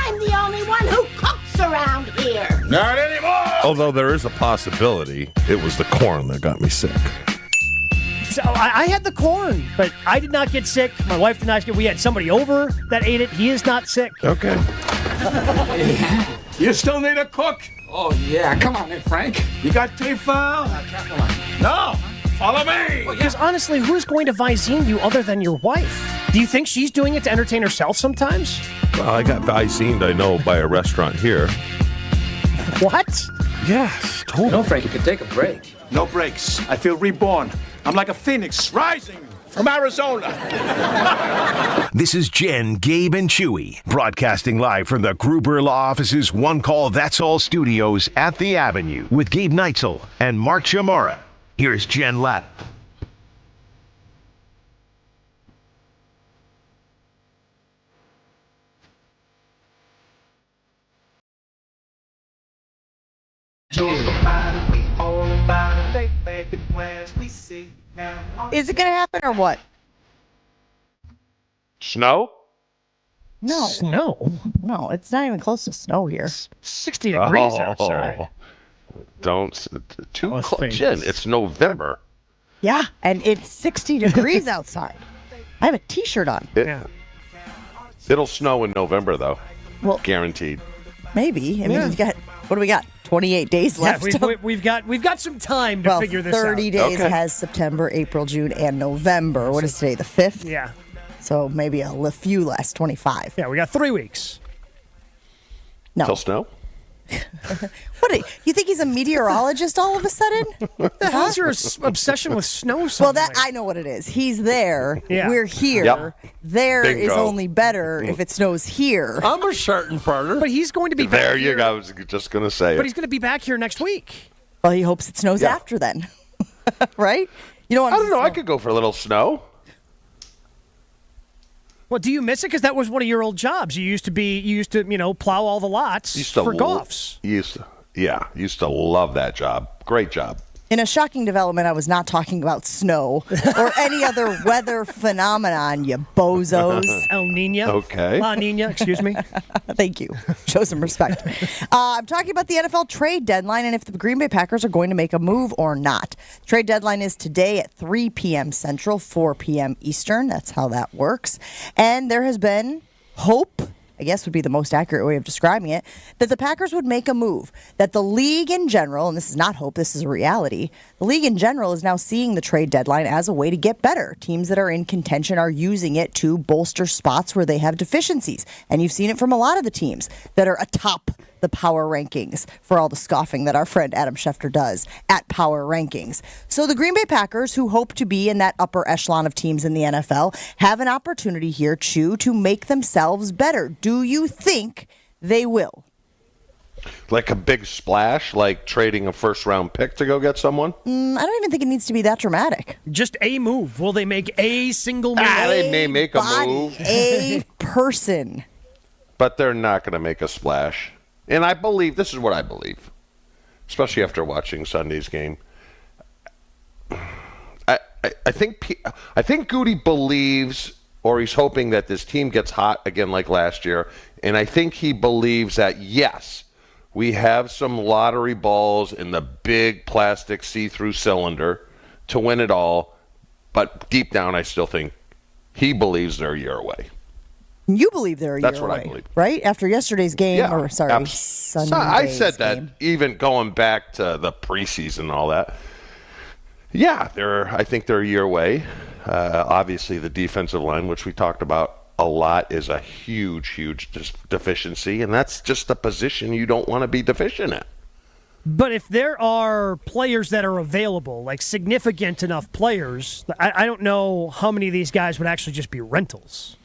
I'm the only one who cooks around here. Not anymore! Although there is a possibility it was the corn that got me sick. So I had the corn, but I did not get sick. My wife did not get. We had somebody over that ate it. He is not sick. Okay. You still need a cook? Oh, yeah. Come on in, Frank. You got T-file? No! Follow me! Because honestly, who's going to Visine you other than your wife? Do you think she's doing it to entertain herself sometimes? Well, I got Visined, I know, by a restaurant here. What? Yes, totally. No, Frank, you can take a break. No breaks. I feel reborn. I'm like a phoenix rising from Arizona. This is Jen, Gabe, and Chewy, broadcasting live from the Gruber Law Office's One Call That's All studios at the Avenue with Gabe Neitzel and Mark Chamara. Here's Jen Lapp. Is it going to happen or what? Snow? No. Snow? No, it's not even close to snow here. 60 degrees outside. Don't. Too Oh, close. Jen, it's November. Yeah, and it's 60 degrees outside. I have a T-shirt on. Yeah. It'll snow in November, though. Well, Guaranteed. maybe. I mean, what do we got? 28 days left. Yeah, we've got some time to figure this out. 30 days Okay. has September, April, June, and November. What is today, the 5th? Yeah. So maybe a few less, 25. Yeah, we got 3 weeks. No. Till snow? What? You think he's a meteorologist all of a sudden? The hell's your obsession with snow? Well, Suddenly? I know what it is. He's there. Yeah. We're here. Yep. There is Bingo. only better if it snows here. I'm a certain partner. But he's going to be back There you here. go. I was just going to say But it. he's going to be back here next week. Well, he hopes it snows Yeah. after then. Right? You don't want I don't know. I could go for a little snow. Well, do you miss it? Because that was one of your old jobs. You used to plow all the lots for Goffs. Used to love that job. Great job. In a shocking development, I was not talking about snow or any other weather phenomenon, you bozos. El Nino. Okay. La Nina, excuse me. Thank you. Show some respect. I'm talking about the NFL trade deadline and if the Green Bay Packers are going to make a move or not. Trade deadline is today at 3 p.m. Central, 4 p.m. Eastern. That's how that works. And there has been hope, I guess would be the most accurate way of describing it, that the Packers would make a move, that the league in general, and this is not hope, this is a reality, the league in general is now seeing the trade deadline as a way to get better. Teams that are in contention are using it to bolster spots where they have deficiencies. And you've seen it from a lot of the teams that are atop the power rankings for all the scoffing that our friend Adam Schefter does at power rankings. So the Green Bay Packers, who hope to be in that upper echelon of teams in the NFL, have an opportunity here, Chew, to make themselves better. Do you think they will? Like a big splash, like trading a first-round pick to go get someone? I don't even think it needs to be that dramatic. Just a move. Will they make a single move? They may make a Body, move. a person. But they're not going to make a splash. And I believe, this is what I believe, especially after watching Sunday's game. I think Goody believes, or he's hoping that this team gets hot again like last year. And I think he believes that, yes, we have some lottery balls in the big plastic see-through cylinder to win it all. But deep down, I still think he believes they're a year away. You believe they're a year That's what away, I believe. Right? After yesterday's game, Yeah, or sorry, Sunday's I said that game. even going back to the preseason and all that. Yeah, I think they're a year away. Obviously, the defensive line, which we talked about a lot, is a huge deficiency, and that's just a position you don't want to be deficient at. But if there are players that are available, like significant enough players, I don't know how many of these guys would actually just be rentals.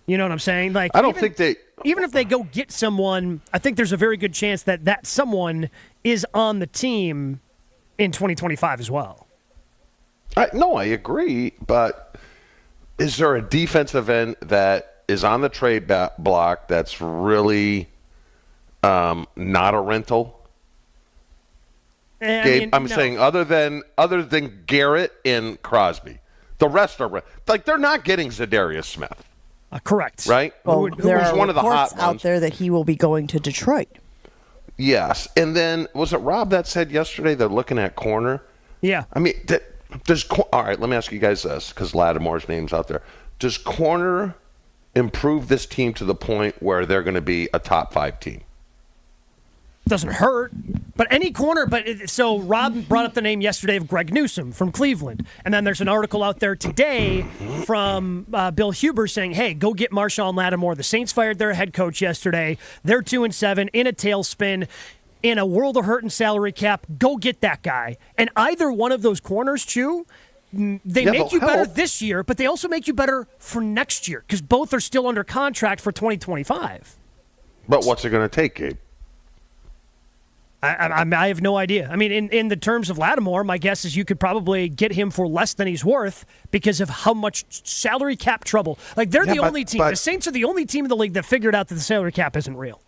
You know what I'm saying? Like, I don't think they... Even if they go get someone, I think there's a very good chance that someone is on the team in 2025 as well. No, I agree, but is there a defensive end that is on the trade block that's really not a rental? Gabe, I'm saying other than Garrett and Crosby, the rest are like they're not getting Zadarius Smith. Correct. Right? Well, there Who's are one of the reports hot out ones. there that he will be going to Detroit. Yes. And then, was it Rob that said yesterday they're looking at corner? Yeah. I mean, all right, let me ask you guys this, because Lattimore's name's out there. Does corner improve this team to the point where they're going to be a top 5 team? Doesn't hurt, but any corner. So Rob brought up the name yesterday of Greg Newsome from Cleveland, and then there's an article out there today from Bill Huber saying, "Hey, go get Marshawn Lattimore." The Saints fired their head coach yesterday. They're 2-7 in a tailspin, in a world of hurt and salary cap. Go get that guy. And either one of those corners, Chew, they make you better this year, but they also make you better for next year because both are still under contract for 2025. But what's it going to take, Gabe? I have no idea. I mean, in the terms of Lattimore, my guess is you could probably get him for less than he's worth because of how much salary cap trouble. Like, they're the only team. The Saints are the only team in the league that figured out that the salary cap isn't real.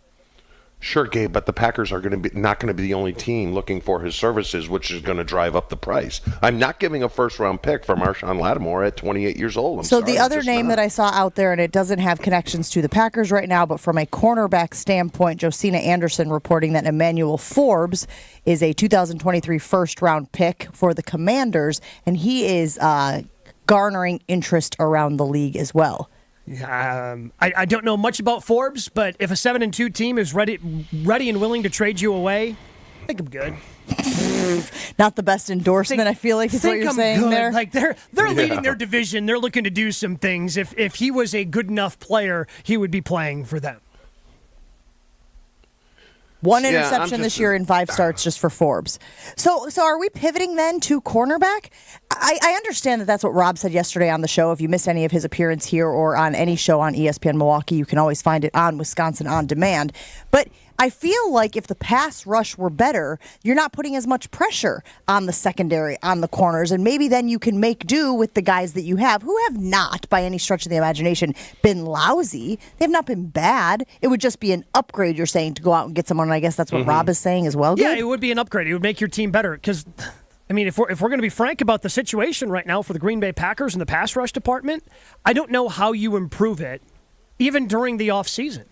Sure, Gabe, but the Packers are not going to be the only team looking for his services, which is going to drive up the price. I'm not giving a first-round pick for Marshawn Lattimore at 28 years old. So the other name that I saw out there, and it doesn't have connections to the Packers right now, but from a cornerback standpoint, Josina Anderson reporting that Emmanuel Forbes is a 2023 first-round pick for the Commanders, and he is garnering interest around the league as well. I don't know much about Forbes, but if a 7-2 team is ready and willing to trade you away, I think I'm good. Not the best endorsement, I feel like, is what you're saying good. there. Like they're leading their division. They're looking to do some things. If he was a good enough player, he would be playing for them. One interception this year in 5 starts just for Forbes. So are we pivoting then to cornerback? I understand that that's what Rob said yesterday on the show. If you missed any of his appearance here or on any show on ESPN Milwaukee, you can always find it on Wisconsin On Demand. But I feel like if the pass rush were better, you're not putting as much pressure on the secondary, on the corners, and maybe then you can make do with the guys that you have, who have not, by any stretch of the imagination, been lousy. They have not been bad. It would just be an upgrade, you're saying, to go out and get someone, and I guess that's what Rob is saying as well, Gabe? Yeah, it would be an upgrade. It would make your team better because, I mean, if we're going to be frank about the situation right now for the Green Bay Packers and the pass rush department, I don't know how you improve it even during the offseason.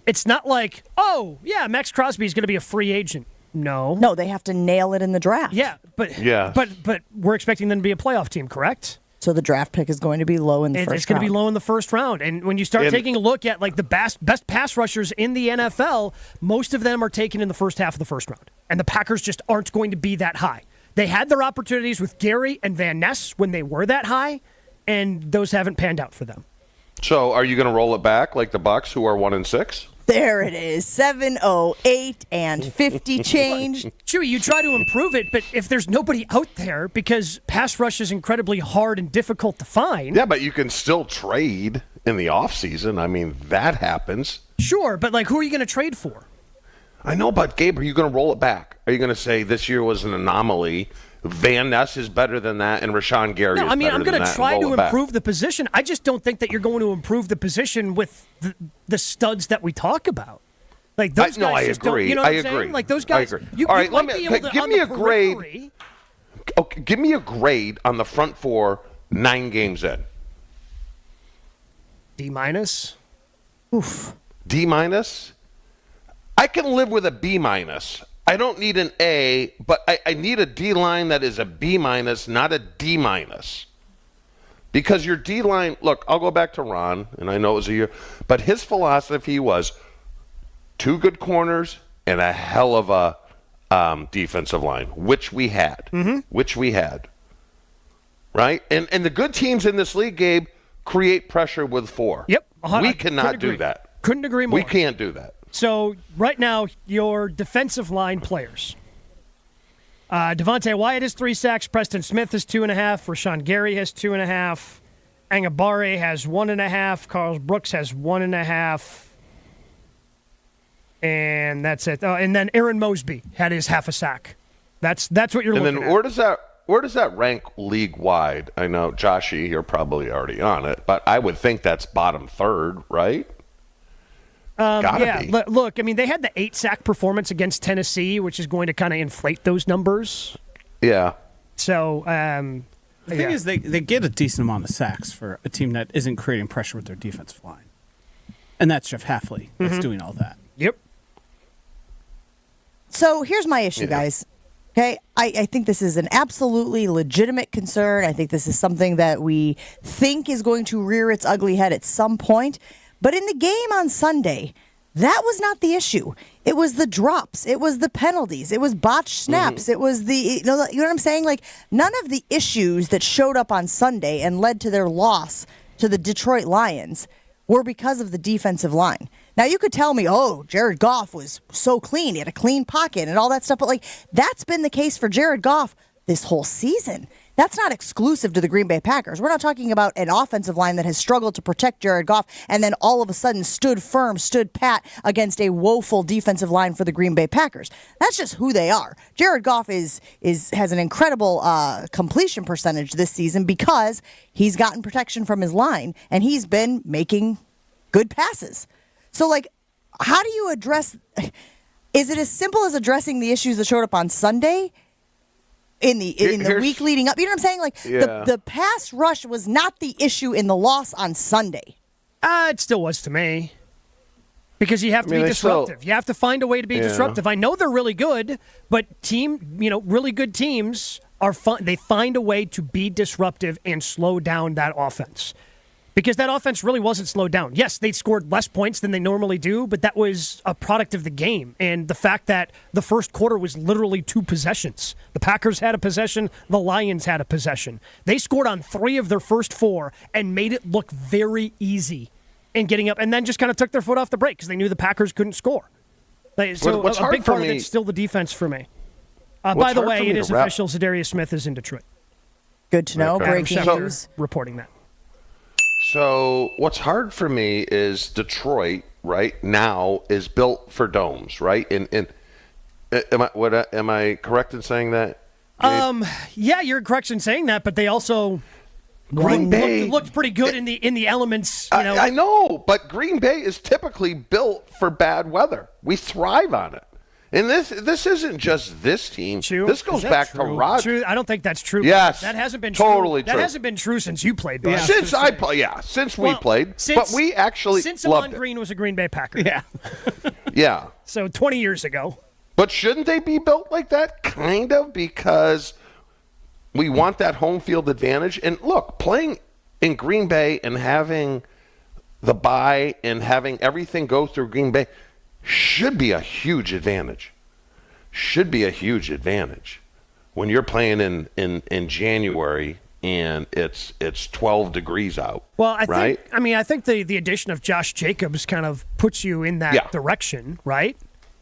It's not like, oh, yeah, Max Crosby is going to be a free agent. No, they have to nail it in the draft. Yeah, but we're expecting them to be a playoff team, correct? So the draft pick is going to be low in the first round. It's going to be low in the first round. And when you start taking a look at like the best pass rushers in the NFL, most of them are taken in the first half of the first round. And the Packers just aren't going to be that high. They had their opportunities with Gary and Van Ness when they were that high, and those haven't panned out for them. So are you going to roll it back like the Bucks, who are 1-6? There it is, 708 and 50 change. Chewy, you try to improve it, but if there's nobody out there, because pass rush is incredibly hard and difficult to find. Yeah, but you can still trade in the offseason. I mean, that happens. Sure, but like, who are you going to trade for? I know, but Gabe, are you going to roll it back? Are you going to say this year was an anomaly? Van Ness is better than that, and Rashawn Gary is better than that. I'm going to try to improve the position. I just don't think that you're going to improve the position with the studs that we talk about. Like those guys I just agree. Don't. You know what I'm saying? Like those guys. I agree. All right, give me a grade. Okay, give me a grade on the front four 9 games in. D-. Oof. D-? I can live with a B-. I don't need an A, but I need a D-line that is a B-, not a D-. Because your D-line, look, I'll go back to Ron, and I know it was a year, but his philosophy was 2 good corners and a hell of a defensive line, which we had. Right? And the good teams in this league, Gabe, create pressure with 4. Yep. We cannot do that. Couldn't agree more. We can't do that. So right now, your defensive line players. Devontae Wyatt has 3 sacks. Preston Smith has 2.5. Rashawn Gary has 2.5. Angabare has 1.5. Carl Brooks has 1.5. And that's it. And then Aaron Mosby had his half a sack. That's what you're looking at. And then where does that rank league wide? I know, Joshy, you're probably already on it, but I would think that's bottom 3rd, right? Gotta be. Look, I mean, they had the 8-sack performance against Tennessee, which is going to kind of inflate those numbers. Yeah. So, the thing is, they get a decent amount of sacks for a team that isn't creating pressure with their defensive line. And that's Jeff Hafley that's doing all that. Yep. So here's my issue, guys. Okay, I think this is an absolutely legitimate concern. I think this is something that we think is going to rear its ugly head at some point. But in the game on Sunday, that was not the issue. It was the drops. It was the penalties. It was botched snaps. It was you know what I'm saying? Like, none of the issues that showed up on Sunday and led to their loss to the Detroit Lions were because of the defensive line. Now, you could tell me, oh, Jared Goff was so clean. He had a clean pocket and all that stuff. But, like, that's been the case for Jared Goff this whole season. That's not exclusive to the Green Bay Packers. We're not talking about an offensive line that has struggled to protect Jared Goff and then all of a sudden stood firm, stood pat against a woeful defensive line for the Green Bay Packers. That's just who they are. Jared Goff has an incredible completion percentage this season because he's gotten protection from his line and he's been making good passes. So, like, how do you address... Is it as simple as addressing the issues that showed up on Sunday in the week leading up? You know what I'm saying? Like, the pass rush was not the issue in the loss on Sunday. It still was to me. Because you have to be disruptive. You have to find a way to be disruptive. I know they're really good, but really good teams are fun. They find a way to be disruptive and slow down that offense. Because that offense really wasn't slowed down. Yes, they scored less points than they normally do, but that was a product of the game. And the fact that the first quarter was literally 2 possessions. The Packers had a possession, the Lions had a possession. They scored on 3 of their first 4 and made it look very easy in getting up, and then just kind of took their foot off the brake because they knew the Packers couldn't score. So a big part of it's still the defense for me. By the way, it is official. Zadarius Smith is in Detroit. Good to know. Breaking news. Reporting that. So what's hard for me is Detroit right now is built for domes, right? And am I correct in saying that? Yeah, you're correct in saying that, but they also Green Bay looked pretty good in the elements. I know, but Green Bay is typically built for bad weather. We thrive on it. And this isn't just this team. True. This goes back to Rodgers. I don't think that's true. Yes, that hasn't been totally true. true. That hasn't been true since you played. Yeah. Since we played, but we actually since loved Amon Green was a Green Bay Packer. Yeah, yeah. So 20 years ago. But shouldn't they be built like that? Kind of, because we want that home field advantage. And look, playing in Green Bay and having the bye and having everything go through Green Bay should be a huge advantage. Should be a huge advantage when you're playing in January and it's 12 degrees out. Well, I think the addition of Josh Jacobs kind of puts you in that direction, right?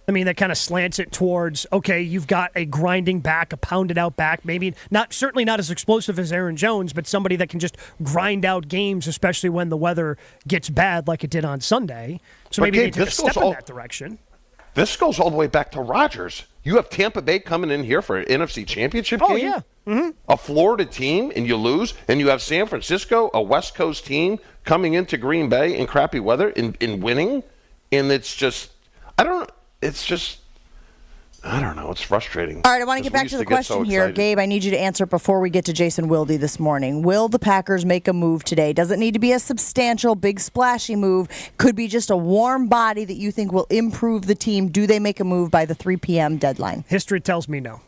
I mean, that kind of slants it towards, okay, you've got a grinding back, a pounded out back, maybe certainly not as explosive as Aaron Jones, but somebody that can just grind out games, especially when the weather gets bad like it did on Sunday. So maybe they take a step in that direction. This goes all the way back to Rodgers. You have Tampa Bay coming in here for an NFC Championship game. Oh, yeah. Mm-hmm. A Florida team, and you lose. And you have San Francisco, a West Coast team, coming into Green Bay in crappy weather and winning. And it's just, I don't know. It's frustrating. All right, I want to get back to the question here. Gabe, I need you to answer before we get to Jason Wilde this morning. Will the Packers make a move today? Doesn't need to be a substantial, big, splashy move. Could be just a warm body that you think will improve the team. Do they make a move by the 3 p.m. deadline? History tells me no.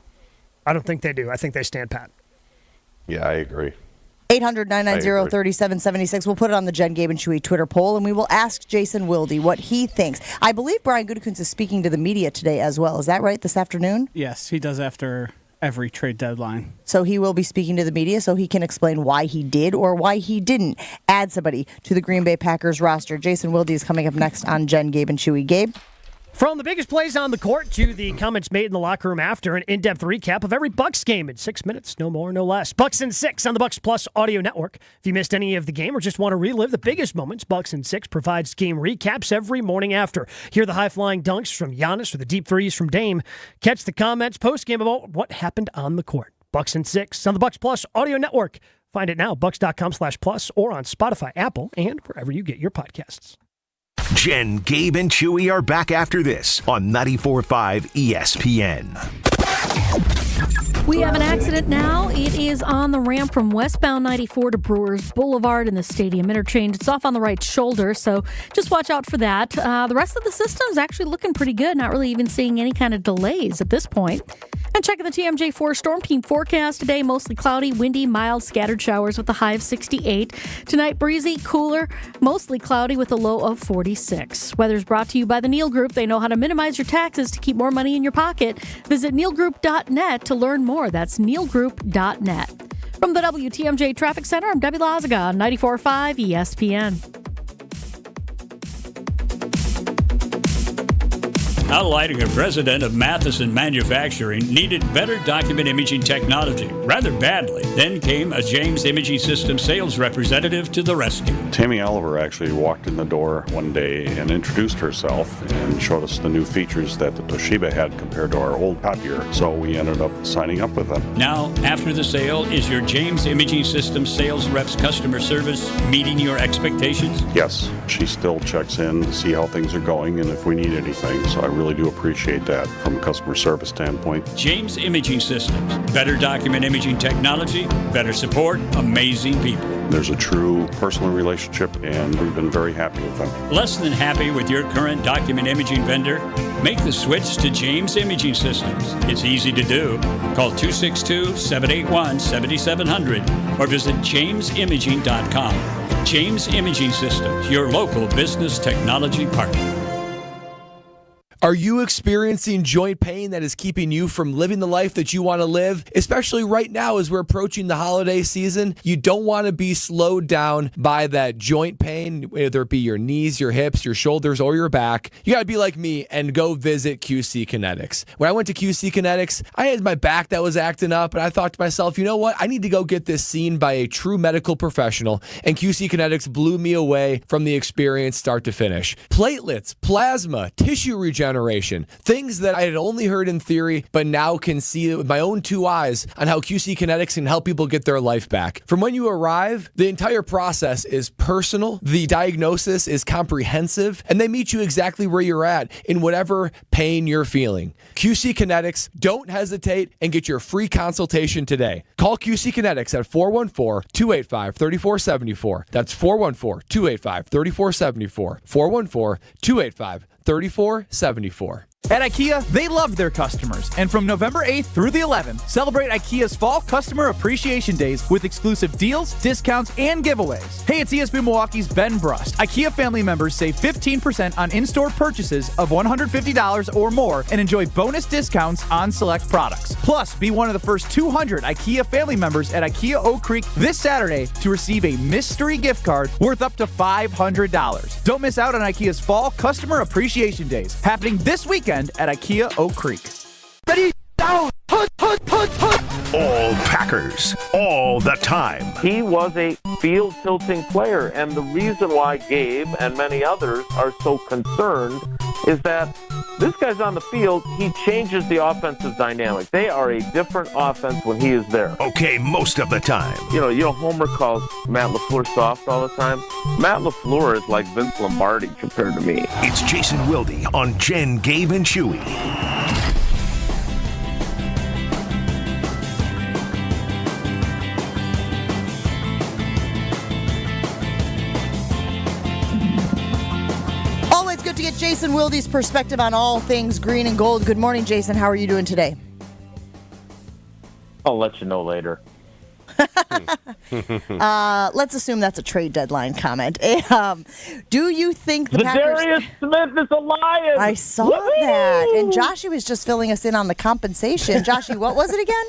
I don't think they do. I think they stand pat. Yeah, I agree. 800-990-3776. We'll put it on the Jen, Gabe, and Chewy Twitter poll, and we will ask Jason Wilde what he thinks. I believe Brian Gutekunst is speaking to the media today as well. Is that right, this afternoon? Yes, he does after every trade deadline. So he will be speaking to the media so he can explain why he did or why he didn't add somebody to the Green Bay Packers roster. Jason Wilde is coming up next on Jen, Gabe, and Chewy. Gabe? From the biggest plays on the court to the comments made in the locker room after, an in-depth recap of every Bucks game in 6 minutes, no more, no less. Bucks in 6 on the Bucks Plus audio network. If you missed any of the game or just want to relive the biggest moments, Bucks in 6 provides game recaps every morning after. Hear the high-flying dunks from Giannis or the deep threes from Dame. Catch the comments post-game about what happened on the court. Bucks in 6 on the Bucks Plus audio network. Find it now, bucks.com/plus, or on Spotify, Apple, and wherever you get your podcasts. Jen, Gabe, and Chewy are back after this on 94.5 ESPN. We have an accident now. It is on the ramp from westbound 94 to Brewers Boulevard in the Stadium Interchange. It's off on the right shoulder, so just watch out for that. The rest of the system's actually looking pretty good. Not really even seeing any kind of delays at this point. And checking the TMJ4 Storm Team forecast today, mostly cloudy, windy, mild, scattered showers with a high of 68. Tonight, breezy, cooler, mostly cloudy with a low of 46. Weather's brought to you by the Neal Group. They know how to minimize your taxes to keep more money in your pocket. Visit nealgroup.net to learn more. That's nealgroup.net. From the WTMJ Traffic Center, I'm Debbie Lazaga on 94.5 ESPN. Al Leidinger, president of Matheson Manufacturing, needed better document imaging technology rather badly. Then came a James Imaging System sales representative to the rescue. Tammy Oliver actually walked in the door one day and introduced herself and showed us the new features that the Toshiba had compared to our old copier. So we ended up signing up with them. Now, after the sale, is your James Imaging System sales rep's customer service meeting your expectations? Yes, she still checks in to see how things are going and if we need anything. So I really do appreciate that from a customer service standpoint. James Imaging Systems. Better document imaging technology, better support, amazing people. There's a true personal relationship, and we've been very happy with them. Less than happy with your current document imaging vendor? Make the switch to James Imaging Systems. It's easy to do. Call 262-781-7700 or visit jamesimaging.com. James Imaging Systems, your local business technology partner. Are you experiencing joint pain that is keeping you from living the life that you want to live? Especially right now as we're approaching the holiday season, you don't want to be slowed down by that joint pain, whether it be your knees, your hips, your shoulders, or your back. You got to be like me and go visit QC Kinetics. When I went to QC Kinetics, I had my back that was acting up, and I thought to myself, you know what? I need to go get this seen by a true medical professional, and QC Kinetics blew me away from the experience start to finish. Platelets, plasma, tissue regeneration, things that I had only heard in theory, but now can see with my own two eyes on how QC Kinetics can help people get their life back. From when you arrive, the entire process is personal, the diagnosis is comprehensive, and they meet you exactly where you're at in whatever pain you're feeling. QC Kinetics, don't hesitate and get your free consultation today. Call QC Kinetics at 414-285-3474. That's 414-285-3474. 414-285-3474. At IKEA, they love their customers. And from November 8th through the 11th, celebrate IKEA's Fall Customer Appreciation Days with exclusive deals, discounts, and giveaways. Hey, it's ESPN Milwaukee's Ben Brust. IKEA family members save 15% on in-store purchases of $150 or more and enjoy bonus discounts on select products. Plus, be one of the first 200 IKEA family members at IKEA Oak Creek this Saturday to receive a mystery gift card worth up to $500. Don't miss out on IKEA's Fall Customer Appreciation Days, happening this weekend at IKEA Oak Creek. Ready, down, put. All Packers, all the time. He was a field tilting player, and the reason why Gabe and many others are so concerned is that this guy's on the field, he changes the offensive dynamic. They are a different offense when he is there. Okay, most of the time. You know, Homer calls Matt LaFleur soft all the time. Matt LaFleur is like Vince Lombardi compared to me. It's Jason Wilde on Jen, Gabe, and Chewy. To get Jason Wilde's perspective on all things green and gold. Good morning, Jason. How are you doing today? I'll let you know later. Let's assume that's a trade deadline comment. Do you think the Packers... Zadarius Smith is a Lion! I saw that. And Joshy was just filling us in on the compensation. Joshy, what was it again?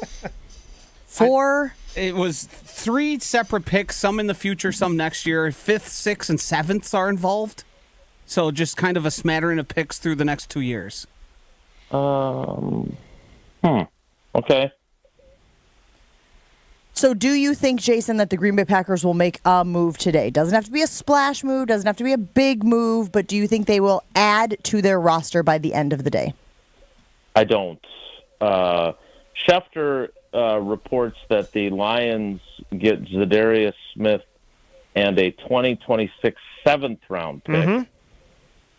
It was 3 separate picks, some in the future, some next year. 5th, 6th, and 7th are involved. So just kind of a smattering of picks through the next 2 years. Okay. So do you think, Jason, that the Green Bay Packers will make a move today? Doesn't have to be a splash move, doesn't have to be a big move, but do you think they will add to their roster by the end of the day? I don't. Schefter reports that the Lions get Zadarius Smith and a 2026 7th-round pick.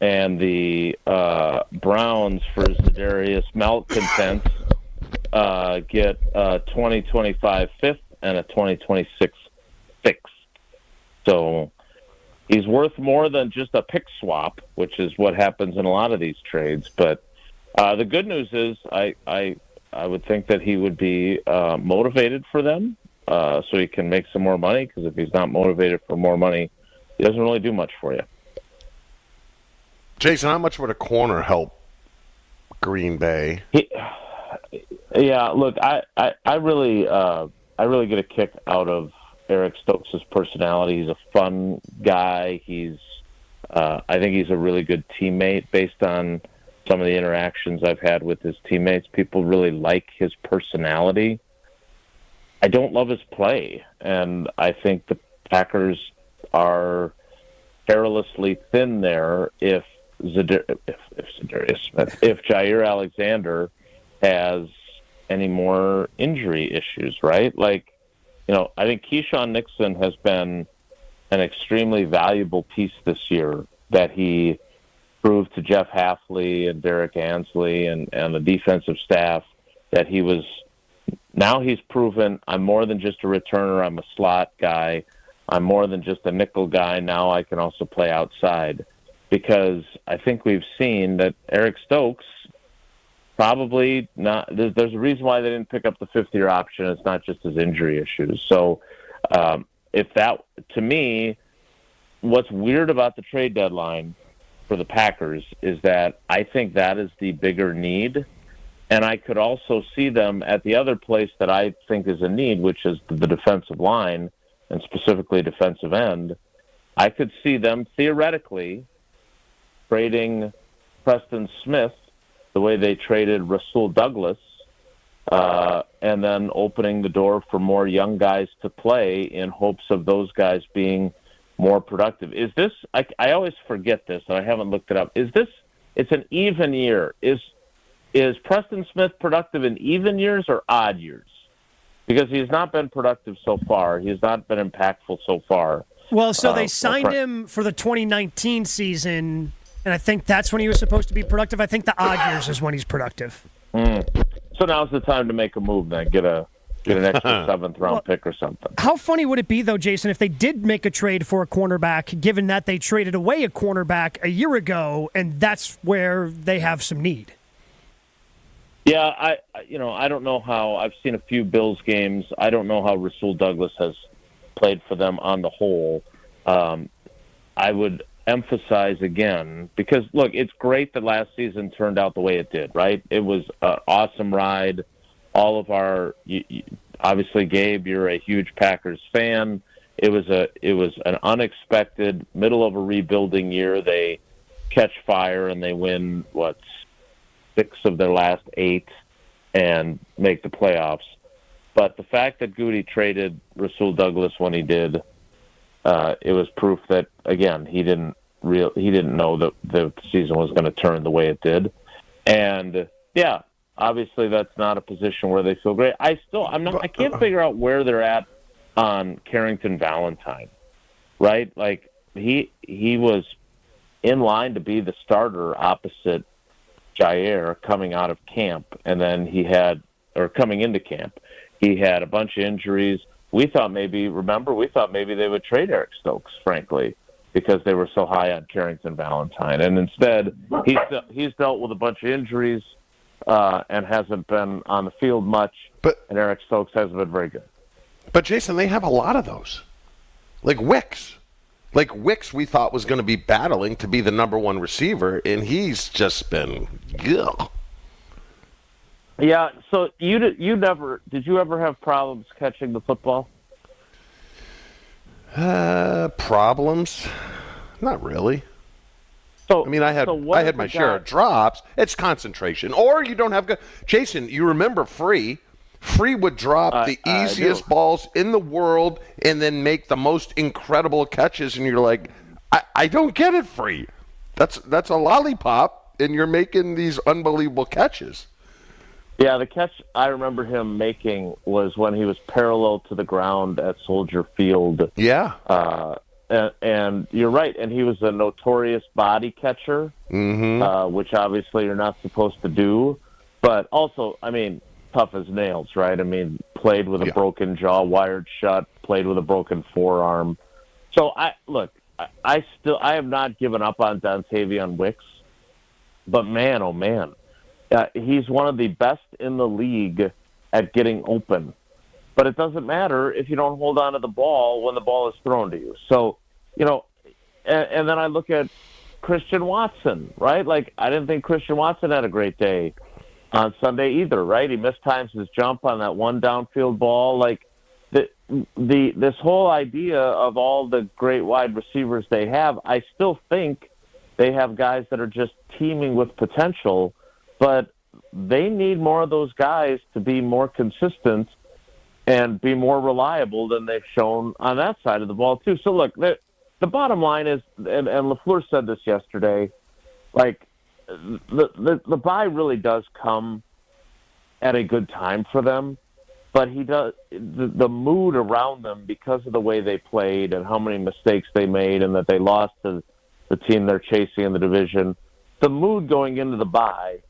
And the Browns for Zadarius malcontents get a 2025 fifth and a 2026 sixth. So he's worth more than just a pick swap, which is what happens in a lot of these trades. But the good news is I would think that he would be motivated for them so he can make some more money, because if he's not motivated for more money, he doesn't really do much for you. Jason, how much would a corner help Green Bay? Yeah, look, I really get a kick out of Eric Stokes' personality. He's a fun guy. I think he's a really good teammate based on some of the interactions I've had with his teammates. People really like his personality. I don't love his play, and I think the Packers are perilously thin there if Jair Alexander has any more injury issues, right? Like, I think Keyshawn Nixon has been an extremely valuable piece this year that he proved to Jeff Hafley and Derek Ansley and the defensive staff that now he's proven, I'm more than just a returner, I'm a slot guy, I'm more than just a nickel guy, now I can also play outside. Because I think we've seen that Eric Stokes probably not. There's a reason why they didn't pick up the fifth-year option. It's not just his injury issues. So, to me, what's weird about the trade deadline for the Packers is that I think that is the bigger need, and I could also see them at the other place that I think is a need, which is the defensive line and specifically defensive end. I could see them theoretically trading Preston Smith the way they traded Rasul Douglas, and then opening the door for more young guys to play in hopes of those guys being more productive. Is this, I always forget this, and I haven't looked it up, it's an even year. Is Preston Smith productive in even years or odd years? Because he's not been productive so far. He's not been impactful so far. Well, so they signed him for the 2019 season, and I think that's when he was supposed to be productive. I think the odd years is when he's productive. So now's the time to make a move then, get an extra seventh-round pick or something. How funny would it be, though, Jason, if they did make a trade for a cornerback, given that they traded away a cornerback a year ago, and that's where they have some need? Yeah, I don't know how. I've seen a few Bills games. I don't know how Rasul Douglas has played for them on the whole. I would emphasize again, because, look, it's great that last season turned out the way it did, right? It was an awesome ride. All of obviously, Gabe, you're a huge Packers fan. It was an unexpected middle of a rebuilding year. They catch fire and they win, 6 of their last 8 and make the playoffs. But the fact that Goody traded Rasul Douglas when he did, it was proof that, again, he didn't know that the season was going to turn the way it did. And yeah, obviously that's not a position where they feel great. I can't figure out where they're at on Carrington Valentine, right? Like he was in line to be the starter opposite Jair coming out of camp, and then coming into camp, he had a bunch of injuries. We thought maybe they would trade Eric Stokes, frankly, because they were so high on Carrington Valentine. And instead, he's dealt with a bunch of injuries and hasn't been on the field much, and Eric Stokes hasn't been very good. But, Jason, they have a lot of those. Like Wicks. We thought was going to be battling to be the number one receiver, and he's just been ugh. Yeah, so did you ever have problems catching the football? Problems? Not really. So I had my share of drops. It's concentration, or you don't have good. Jason, you remember Free? Free would drop the easiest balls in the world and then make the most incredible catches, and you're like, I don't get it, Free. That's a lollipop, and you're making these unbelievable catches. Yeah, the catch I remember him making was when he was parallel to the ground at Soldier Field. Yeah. And you're right, and he was a notorious body catcher, which obviously you're not supposed to do. But also, tough as nails, right? I mean, played with a broken jaw, wired shut, played with a broken forearm. So I have not given up on Dontavion Wicks, but man, oh man, he's one of the best in the league at getting open. But it doesn't matter if you don't hold on to the ball when the ball is thrown to you. So, and then I look at Christian Watson, right? Like, I didn't think Christian Watson had a great day on Sunday either, right? He mistimes his jump on that one downfield ball. Like, this whole idea of all the great wide receivers they have, I still think they have guys that are just teeming with potential, but they need more of those guys to be more consistent and be more reliable than they've shown on that side of the ball too. So look, the bottom line is, and LaFleur said this yesterday, like the bye really does come at a good time for them, but he does the mood around them because of the way they played and how many mistakes they made and that they lost to the team they're chasing in the division. The mood going into the bye,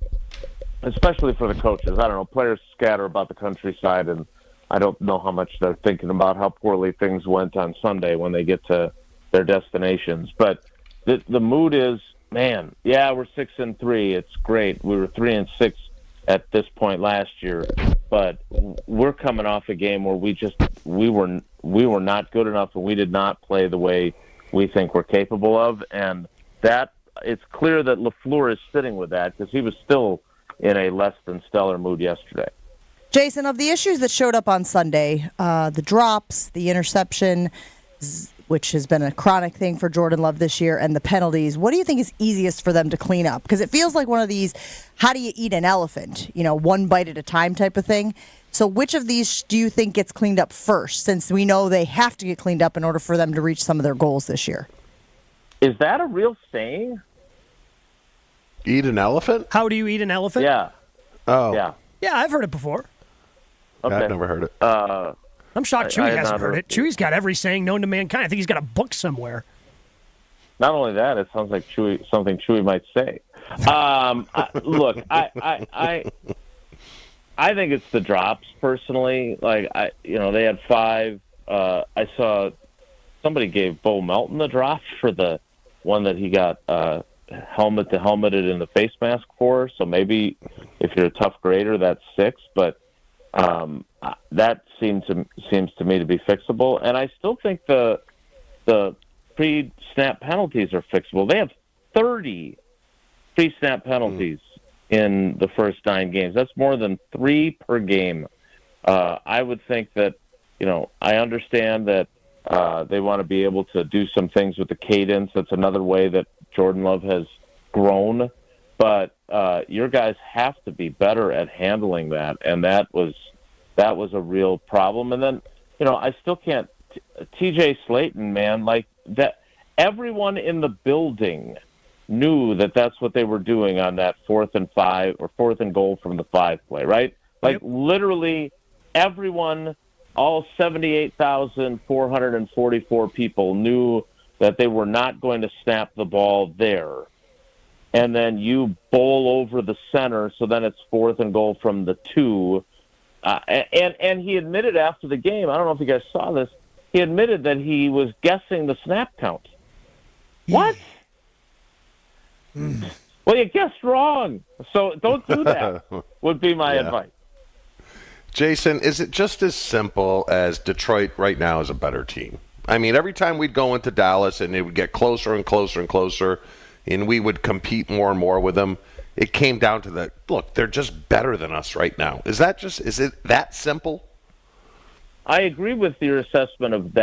especially for the coaches, I don't know, players scatter about the countryside, and I don't know how much they're thinking about how poorly things went on Sunday when they get to their destinations. But the mood is, man, yeah, we're 6-3. It's great. We were 3-6 at this point last year, but we're coming off a game where we were not good enough, and we did not play the way we think we're capable of. And that it's clear that LaFleur is sitting with that because he was still in a less than stellar mood yesterday. Jason, of the issues that showed up on Sunday, the drops, the interception, which has been a chronic thing for Jordan Love this year, and the penalties, what do you think is easiest for them to clean up? Because it feels like one of these, how do you eat an elephant? One bite at a time type of thing. So which of these do you think gets cleaned up first, since we know they have to get cleaned up in order for them to reach some of their goals this year? Is that a real saying? Eat an elephant? How do you eat an elephant? Yeah. Oh. Yeah. Yeah, I've heard it before. Okay. I've never heard it. I'm shocked Chewy I have hasn't not heard it. Chewy's got every saying known to mankind. I think he's got a book somewhere. Not only that, it sounds like something Chewy might say. Look, I think it's the drops personally. Like they had 5. I saw somebody gave Bo Melton the drop for the one that he got helmet to helmeted in the face mask for. So maybe if you're a tough grader, that's 6. But that seems to me to be fixable. And I still think the pre-snap penalties are fixable. They have 30 pre-snap penalties in the first 9 games. That's more than 3 per game. I would think that, I understand that they want to be able to do some things with the cadence. That's another way that Jordan Love has grown. But your guys have to be better at handling that, and that was a real problem. And then, I still can't. T.J. Slayton, man, like that. Everyone in the building knew that that's what they were doing on that 4th and 5 or 4th and goal from the 5 play, right? Like literally everyone, all 78,444 people knew that they were not going to snap the ball there. And then you bowl over the center, so then it's 4th and goal from the 2. And he admitted after the game, I don't know if you guys saw this, he admitted that he was guessing the snap count. What? Well, you guessed wrong. So don't do that, would be my advice. Jason, is it just as simple as Detroit right now is a better team? I mean, every time we'd go into Dallas and it would get closer and closer and closer, and we would compete more and more with them, it came down to look, they're just better than us right now. Is it that simple? I agree with your assessment of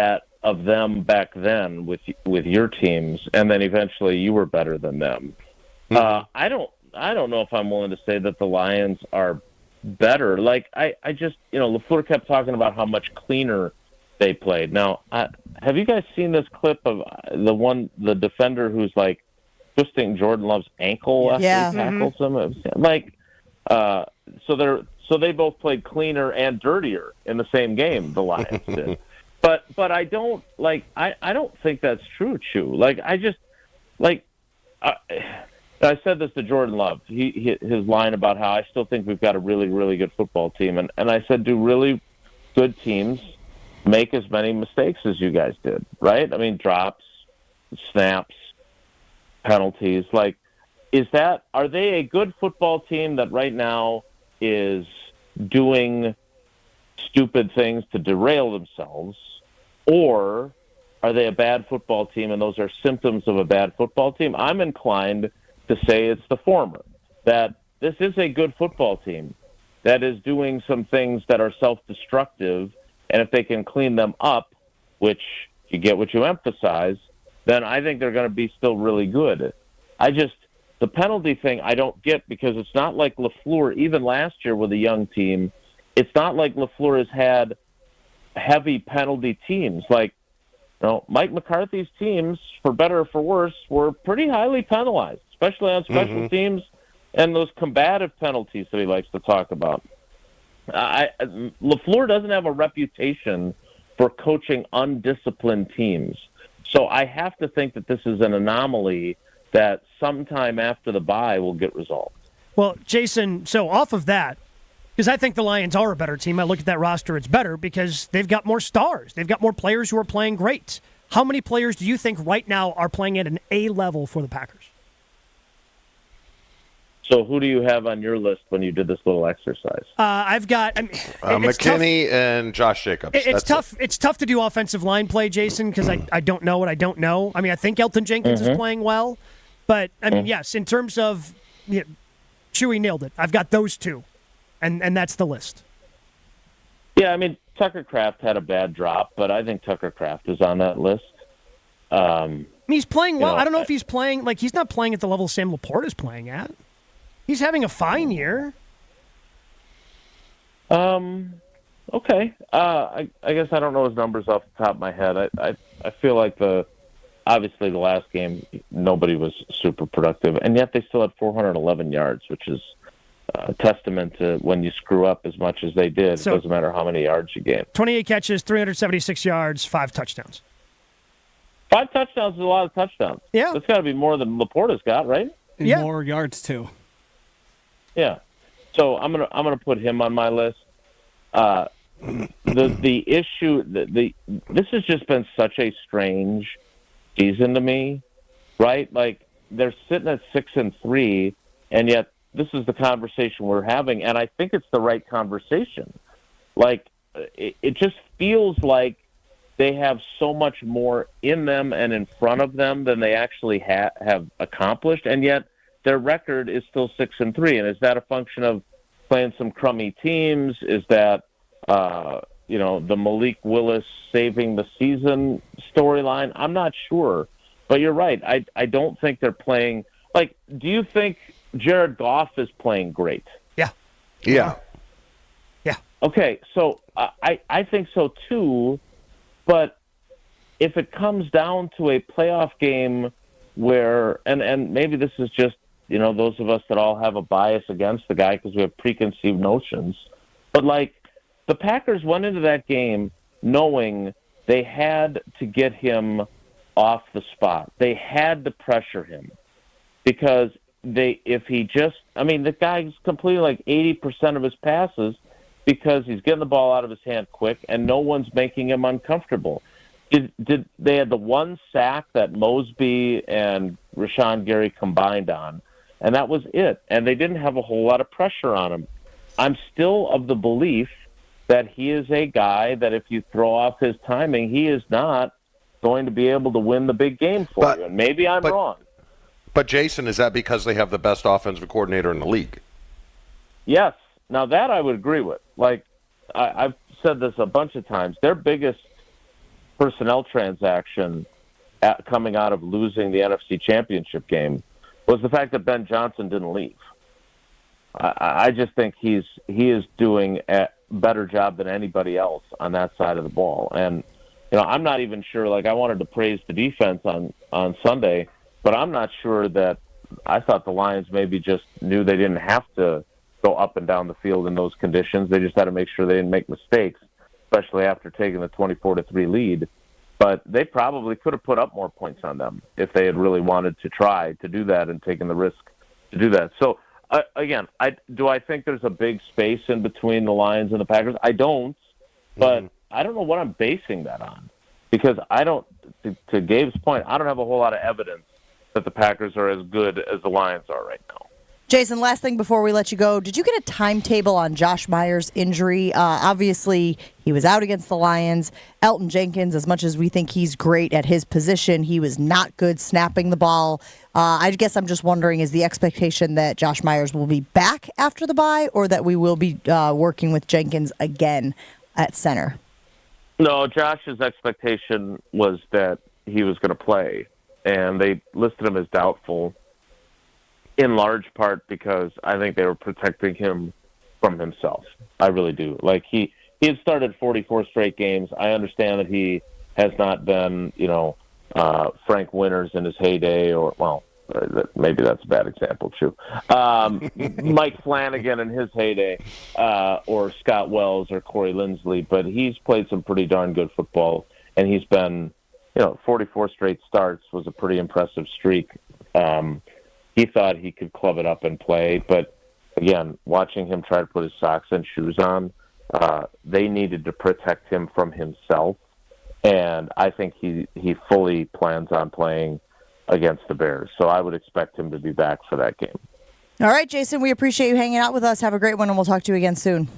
them back then with your teams, and then eventually you were better than them. I don't know if I'm willing to say that the Lions are better. Like I just LaFleur kept talking about how much cleaner they played. Now, have you guys seen this clip of the defender who's like twisting Jordan Love's ankle after he tackles him? Like, so they both played cleaner and dirtier in the same game. The Lions did, but I don't I don't think that's true, Chew. Like I just I said this to Jordan Love. His line about how I still think we've got a really, really good football team. And I said, do really good teams make as many mistakes as you guys did, right? I mean, drops, snaps, penalties. Like, are they a good football team that right now is doing stupid things to derail themselves? Or are they a bad football team and those are symptoms of a bad football team? I'm inclined to say it's the former, that this is a good football team that is doing some things that are self-destructive, and if they can clean them up, which you get what you emphasize, then I think they're going to be still really good. The penalty thing I don't get, because it's not like LaFleur, even last year with a young team, it's not like LaFleur has had heavy penalty teams. Like, Mike McCarthy's teams, for better or for worse, were pretty highly penalized, especially on special teams and those combative penalties that he likes to talk about. LaFleur doesn't have a reputation for coaching undisciplined teams. So I have to think that this is an anomaly that sometime after the bye will get resolved. Well, Jason, so off of that, because I think the Lions are a better team. I look at that roster, it's better because they've got more stars. They've got more players who are playing great. How many players do you think right now are playing at an A level for the Packers? So who do you have on your list when you did this little exercise? I've got McKinney and Josh Jacobs. It's tough. It's tough to do offensive line play, Jason, because I don't know what I don't know. I mean, I think Elton Jenkins is playing well, but I mean, yes, in terms of Chewy nailed it. I've got those two, and that's the list. Yeah, I mean, Tucker Kraft had a bad drop, but I think Tucker Kraft is on that list. He's playing well. I don't know if he's playing he's not playing at the level Sam Laporte is playing at. He's having a fine year. Okay. I guess I don't know his numbers off the top of my head. I feel like obviously the last game nobody was super productive, and yet they still had 411 yards, which is a testament to when you screw up as much as they did. So, it doesn't matter how many yards you gain. 28 catches, 376 yards, 5 touchdowns. 5 touchdowns is a lot of touchdowns. Yeah. That's got to be more than Laporta's got, right? And more yards, too. Yeah, so I'm gonna put him on my list. The issue this has just been such a strange season to me, right? Like they're sitting at 6-3, and yet this is the conversation we're having, and I think it's the right conversation. Like it just feels like they have so much more in them and in front of them than they actually have accomplished, and yet their record is still 6-3. And is that a function of playing some crummy teams? Is that, the Malik Willis saving the season storyline? I'm not sure. But you're right. I don't think they're playing. Like, do you think Jared Goff is playing great? Yeah. Yeah. Yeah. Okay, so I think so too. But if it comes down to a playoff game where, and maybe this is just, those of us that all have a bias against the guy because we have preconceived notions. But, the Packers went into that game knowing they had to get him off the spot. They had to pressure him because the guy's completing 80% of his passes because he's getting the ball out of his hand quick and no one's making him uncomfortable. Did they had the one sack that Mosby and Rashawn Gary combined on, and that was it. And they didn't have a whole lot of pressure on him. I'm still of the belief that he is a guy that if you throw off his timing, he is not going to be able to win the big game for you. And maybe I'm wrong. But, Jason, is that because they have the best offensive coordinator in the league? Yes. Now, that I would agree with. I've said this a bunch of times. Their biggest personnel transaction coming out of losing the NFC Championship game was the fact that Ben Johnson didn't leave. I just think he is doing a better job than anybody else on that side of the ball. And, I'm not even sure, I wanted to praise the defense on Sunday, but I'm not sure that I thought the Lions maybe just knew they didn't have to go up and down the field in those conditions. They just had to make sure they didn't make mistakes, especially after taking the 24-3 lead. But they probably could have put up more points on them if they had really wanted to try to do that and taken the risk to do that. So, again, do I think there's a big space in between the Lions and the Packers? I don't, but I don't know what I'm basing that on. Because I don't, to Gabe's point, I don't have a whole lot of evidence that the Packers are as good as the Lions are right now. Jason, last thing before we let you go, did you get a timetable on Josh Myers' injury? Obviously, he was out against the Lions. Elton Jenkins, as much as we think he's great at his position, he was not good snapping the ball. I guess I'm just wondering, is the expectation that Josh Myers will be back after the bye, or that we will be working with Jenkins again at center? No, Josh's expectation was that he was going to play, and they listed him as doubtful, in large part because I think they were protecting him from himself. I really do. Like, he had started 44 straight games. I understand that he has not been, Frank Winters in his heyday, or, well, maybe that's a bad example, too. Mike Flanagan in his heyday, or Scott Wells or Corey Linsley, but he's played some pretty darn good football, and he's been, 44 straight starts was a pretty impressive streak. He thought he could club it up and play, but again, watching him try to put his socks and shoes on, they needed to protect him from himself, and I think he fully plans on playing against the Bears, so I would expect him to be back for that game. All right, Jason, we appreciate you hanging out with us. Have a great one, and we'll talk to you again soon.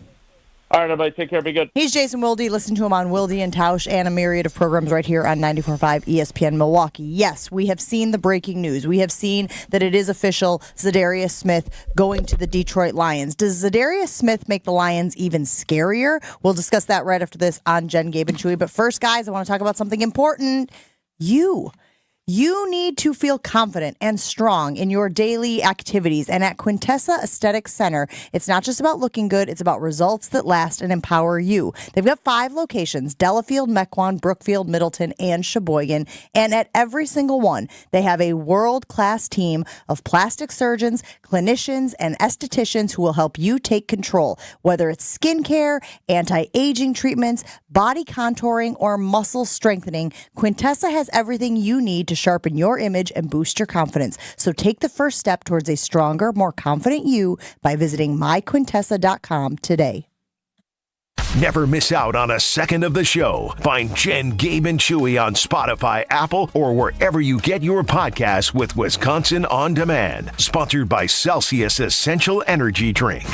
All right, everybody, take care. Be good. He's Jason Wilde. Listen to him on Wilde and Tausch and a myriad of programs right here on 94.5 ESPN Milwaukee. Yes, we have seen the breaking news. We have seen that it is official, Zadarius Smith going to the Detroit Lions. Does Zadarius Smith make the Lions even scarier? We'll discuss that right after this on Jen, Gabe, and Chewy. But first, guys, I want to talk about something important. You need to feel confident and strong in your daily activities. And at Quintessa Aesthetic Center, it's not just about looking good, it's about results that last and empower you. They've got 5 locations, Delafield, Mequon, Brookfield, Middleton, and Sheboygan. And at every single one, they have a world-class team of plastic surgeons, clinicians, and estheticians who will help you take control. Whether it's skincare, anti-aging treatments, body contouring, or muscle strengthening, Quintessa has everything you need to sharpen your image and boost your confidence. So take the first step towards a stronger, more confident you by visiting myquintessa.com today. Never miss out on a second of the show. Find Jen, Gabe, and Chewy on Spotify, Apple, or wherever you get your podcasts with Wisconsin On Demand. Sponsored by Celsius Essential Energy Drink.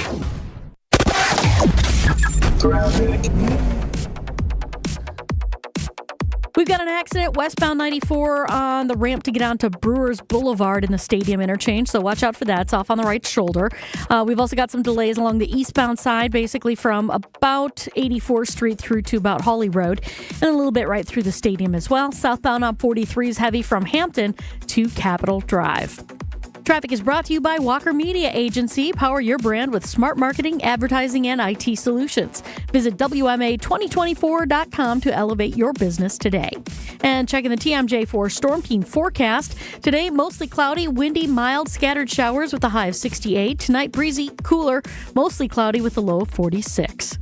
We've got an accident westbound 94 on the ramp to get onto Brewers Boulevard in the stadium interchange, so watch out for that. It's off on the right shoulder. We've also got some delays along the eastbound side, basically from about 84th Street through to about Hawley Road, and a little bit right through the stadium as well. Southbound on 43 is heavy from Hampton to Capitol Drive. Traffic is brought to you by Walker Media Agency. Power your brand with smart marketing, advertising, and IT solutions. Visit WMA2024.com to elevate your business today. And checking the TMJ4 Storm Team forecast. Today, mostly cloudy, windy, mild, scattered showers with a high of 68. Tonight, breezy, cooler, mostly cloudy with a low of 46.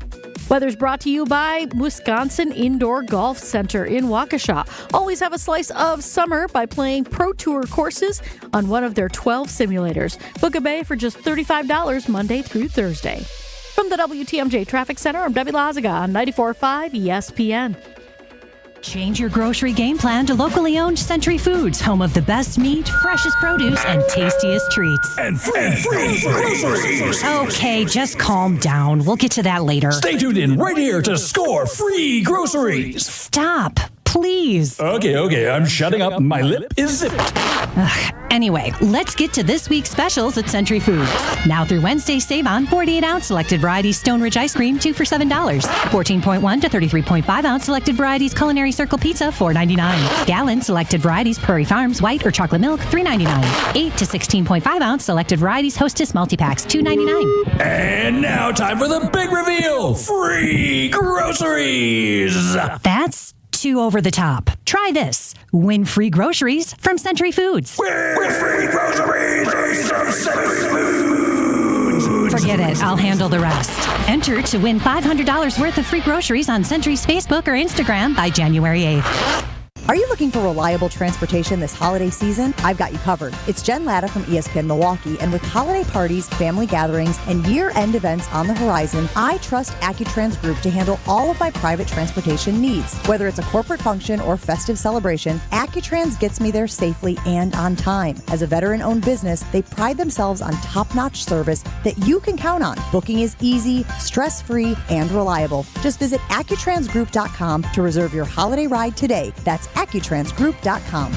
Weather's brought to you by Wisconsin Indoor Golf Center in Waukesha. Always have a slice of summer by playing Pro Tour courses on one of their 12 simulators. Book a bay for just $35 Monday through Thursday. From the WTMJ Traffic Center, I'm Debbie Lazaga on 94.5 ESPN. Change your grocery game plan to locally owned Century Foods, home of the best meat, freshest produce, and tastiest treats. And free groceries. Okay, just calm down. We'll get to that later. Stay tuned in right here to score free groceries. Stop, please. Okay, I'm shutting up. My lip is zipped. Anyway, let's get to this week's specials at Century Foods. Now through Wednesday, save on 48-ounce selected varieties Stone Ridge ice cream, 2 for $7. 14.1 to 33.5-ounce selected varieties Culinary Circle pizza, $4.99. Gallon selected varieties Prairie Farms white or chocolate milk, $3.99. 8 to 16.5-ounce selected varieties Hostess multi-packs, $2.99. And now time for the big reveal. Free groceries. That's too over the top. Try this. Win free groceries from Century Foods. Win free groceries from Century Foods. Forget it. I'll handle the rest. Enter to win $500 worth of free groceries on Century's Facebook or Instagram by January 8th. Are you looking for reliable transportation this holiday season? I've got you covered. It's Jen Latta from ESPN Milwaukee, and with holiday parties, family gatherings, and year-end events on the horizon, I trust AccuTrans Group to handle all of my private transportation needs. Whether it's a corporate function or festive celebration, AccuTrans gets me there safely and on time. As a veteran-owned business, they pride themselves on top-notch service that you can count on. Booking is easy, stress-free, and reliable. Just visit AccuTransGroup.com to reserve your holiday ride today. That's AccuTransGroup.com.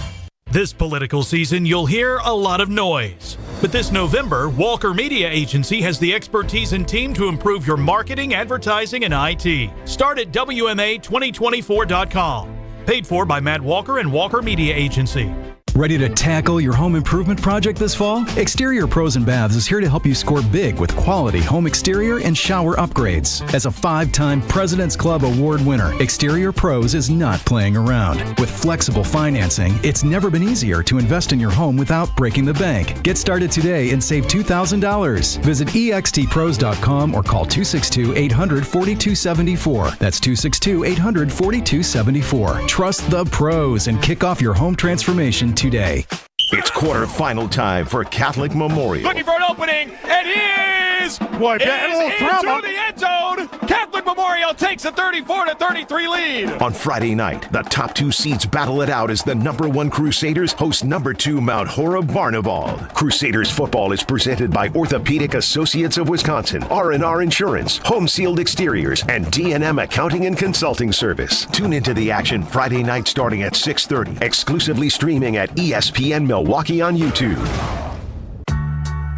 This political season, you'll hear a lot of noise. But this November, Walker Media Agency has the expertise and team to improve your marketing, advertising, and IT. Start at WMA2024.com. Paid for by Matt Walker and Walker Media Agency. Ready to tackle your home improvement project this fall? Exterior Pros and Baths is here to help you score big with quality home exterior and shower upgrades. As a 5-time President's Club Award winner, Exterior Pros is not playing around. With flexible financing, it's never been easier to invest in your home without breaking the bank. Get started today and save $2,000. Visit extpros.com or call 262-800-4274. That's 262-800-4274. Trust the pros and kick off your home transformation today. It's quarterfinal time for Catholic Memorial. Looking for an opening, and here's Boy, into drama. the end zone. Catholic Memorial takes a 34-33 lead. On Friday night, the top 2 seeds battle it out as the number 1 Crusaders host number 2 Mount Horeb Barnevald. Crusaders football is presented by Orthopedic Associates of Wisconsin, R&R Insurance, Home Sealed Exteriors, and D&M Accounting and Consulting Service. Tune into the action Friday night starting at 6:30, exclusively streaming at ESPN Milwaukee on YouTube.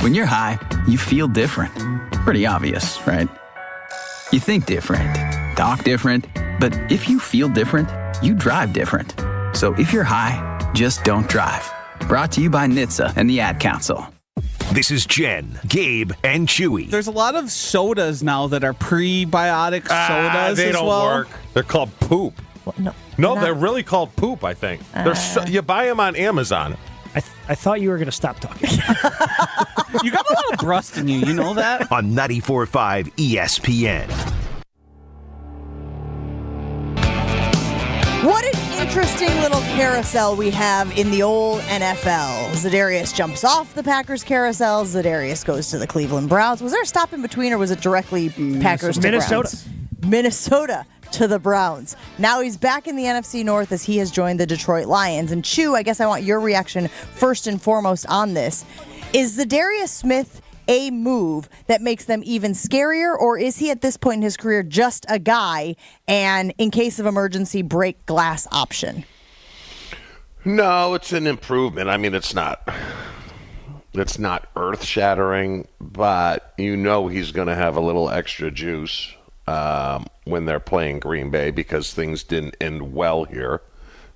When you're high, you feel different. Pretty obvious, right? You think different, talk different, but if you feel different, you drive different. So if you're high, just don't drive. Brought to you by NHTSA and the Ad Council. This is Jen, Gabe, and Chewy. There's a lot of sodas now that are prebiotic sodas They as don't well. work. They're called poop. No, they're really called poop, I think. You buy them on Amazon. I thought you were going to stop talking. You got a lot of brust in you, you know that? On 94.5 ESPN. What an interesting little carousel we have in the old NFL. Zadarius jumps off the Packers carousel. Zadarius goes to the Cleveland Browns. Was there a stop in between, or was it directly Packers to Minnesota? Browns? Minnesota to the Browns. Now he's back in the NFC North as he has joined the Detroit Lions. And Chew, I guess I want your reaction first and foremost on this. Is Zadarius Smith a move that makes them even scarier, or is he at this point in his career just a guy and in case of emergency break glass option? No, it's an improvement. I mean, it's not earth-shattering, but you know he's going to have a little extra juice when they're playing Green Bay because things didn't end well here.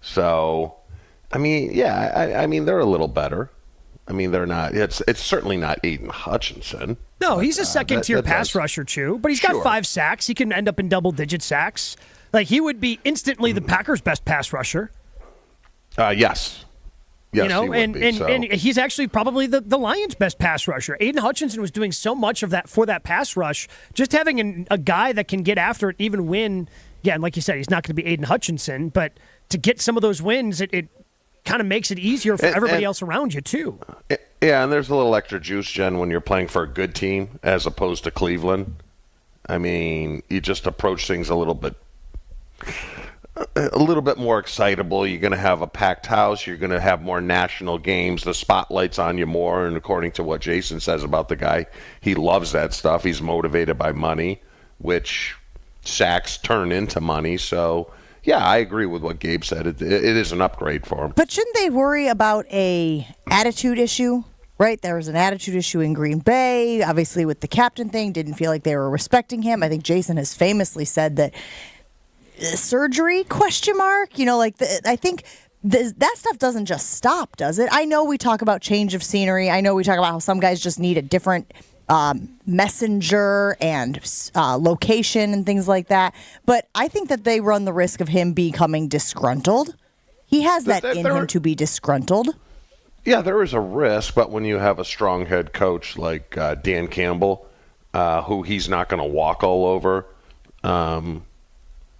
So, I mean, yeah, I mean, they're a little better. I mean, they're not. It's certainly not Aiden Hutchinson. No, he's a second-tier pass rusher, Chew, but he's got 5 sacks. He can end up in double-digit sacks. Like, he would be instantly the Packers' best pass rusher. Yes. Yes, you know, he would be, and he's actually probably the Lions' best pass rusher. Aiden Hutchinson was doing so much of that for that pass rush. Just having a guy that can get after it, even when, yeah, and like you said, he's not going to be Aiden Hutchinson, but to get some of those wins, it kind of makes it easier for everybody else around you, too. Yeah, and there's a little extra juice, Jen, when you're playing for a good team as opposed to Cleveland. I mean, you just approach things a little bit more excitable. You're going to have a packed house. You're going to have more national games. The spotlight's on you more. And according to what Jason says about the guy, he loves that stuff. He's motivated by money, which sacks turn into money. So, yeah, I agree with what Gabe said. It is an upgrade for him. But shouldn't they worry about a attitude issue? Right, there was an attitude issue in Green Bay. Obviously, with the captain thing, didn't feel like they were respecting him. I think Jason has famously said that surgery ? You know, like I think that stuff doesn't just stop, does it? I know we talk about change of scenery. I know we talk about how some guys just need a different messenger and location and things like that. But I think that they run the risk of him becoming disgruntled. He has that in him to be disgruntled. Yeah, there is a risk, but when you have a strong head coach like Dan Campbell, who he's not going to walk all over,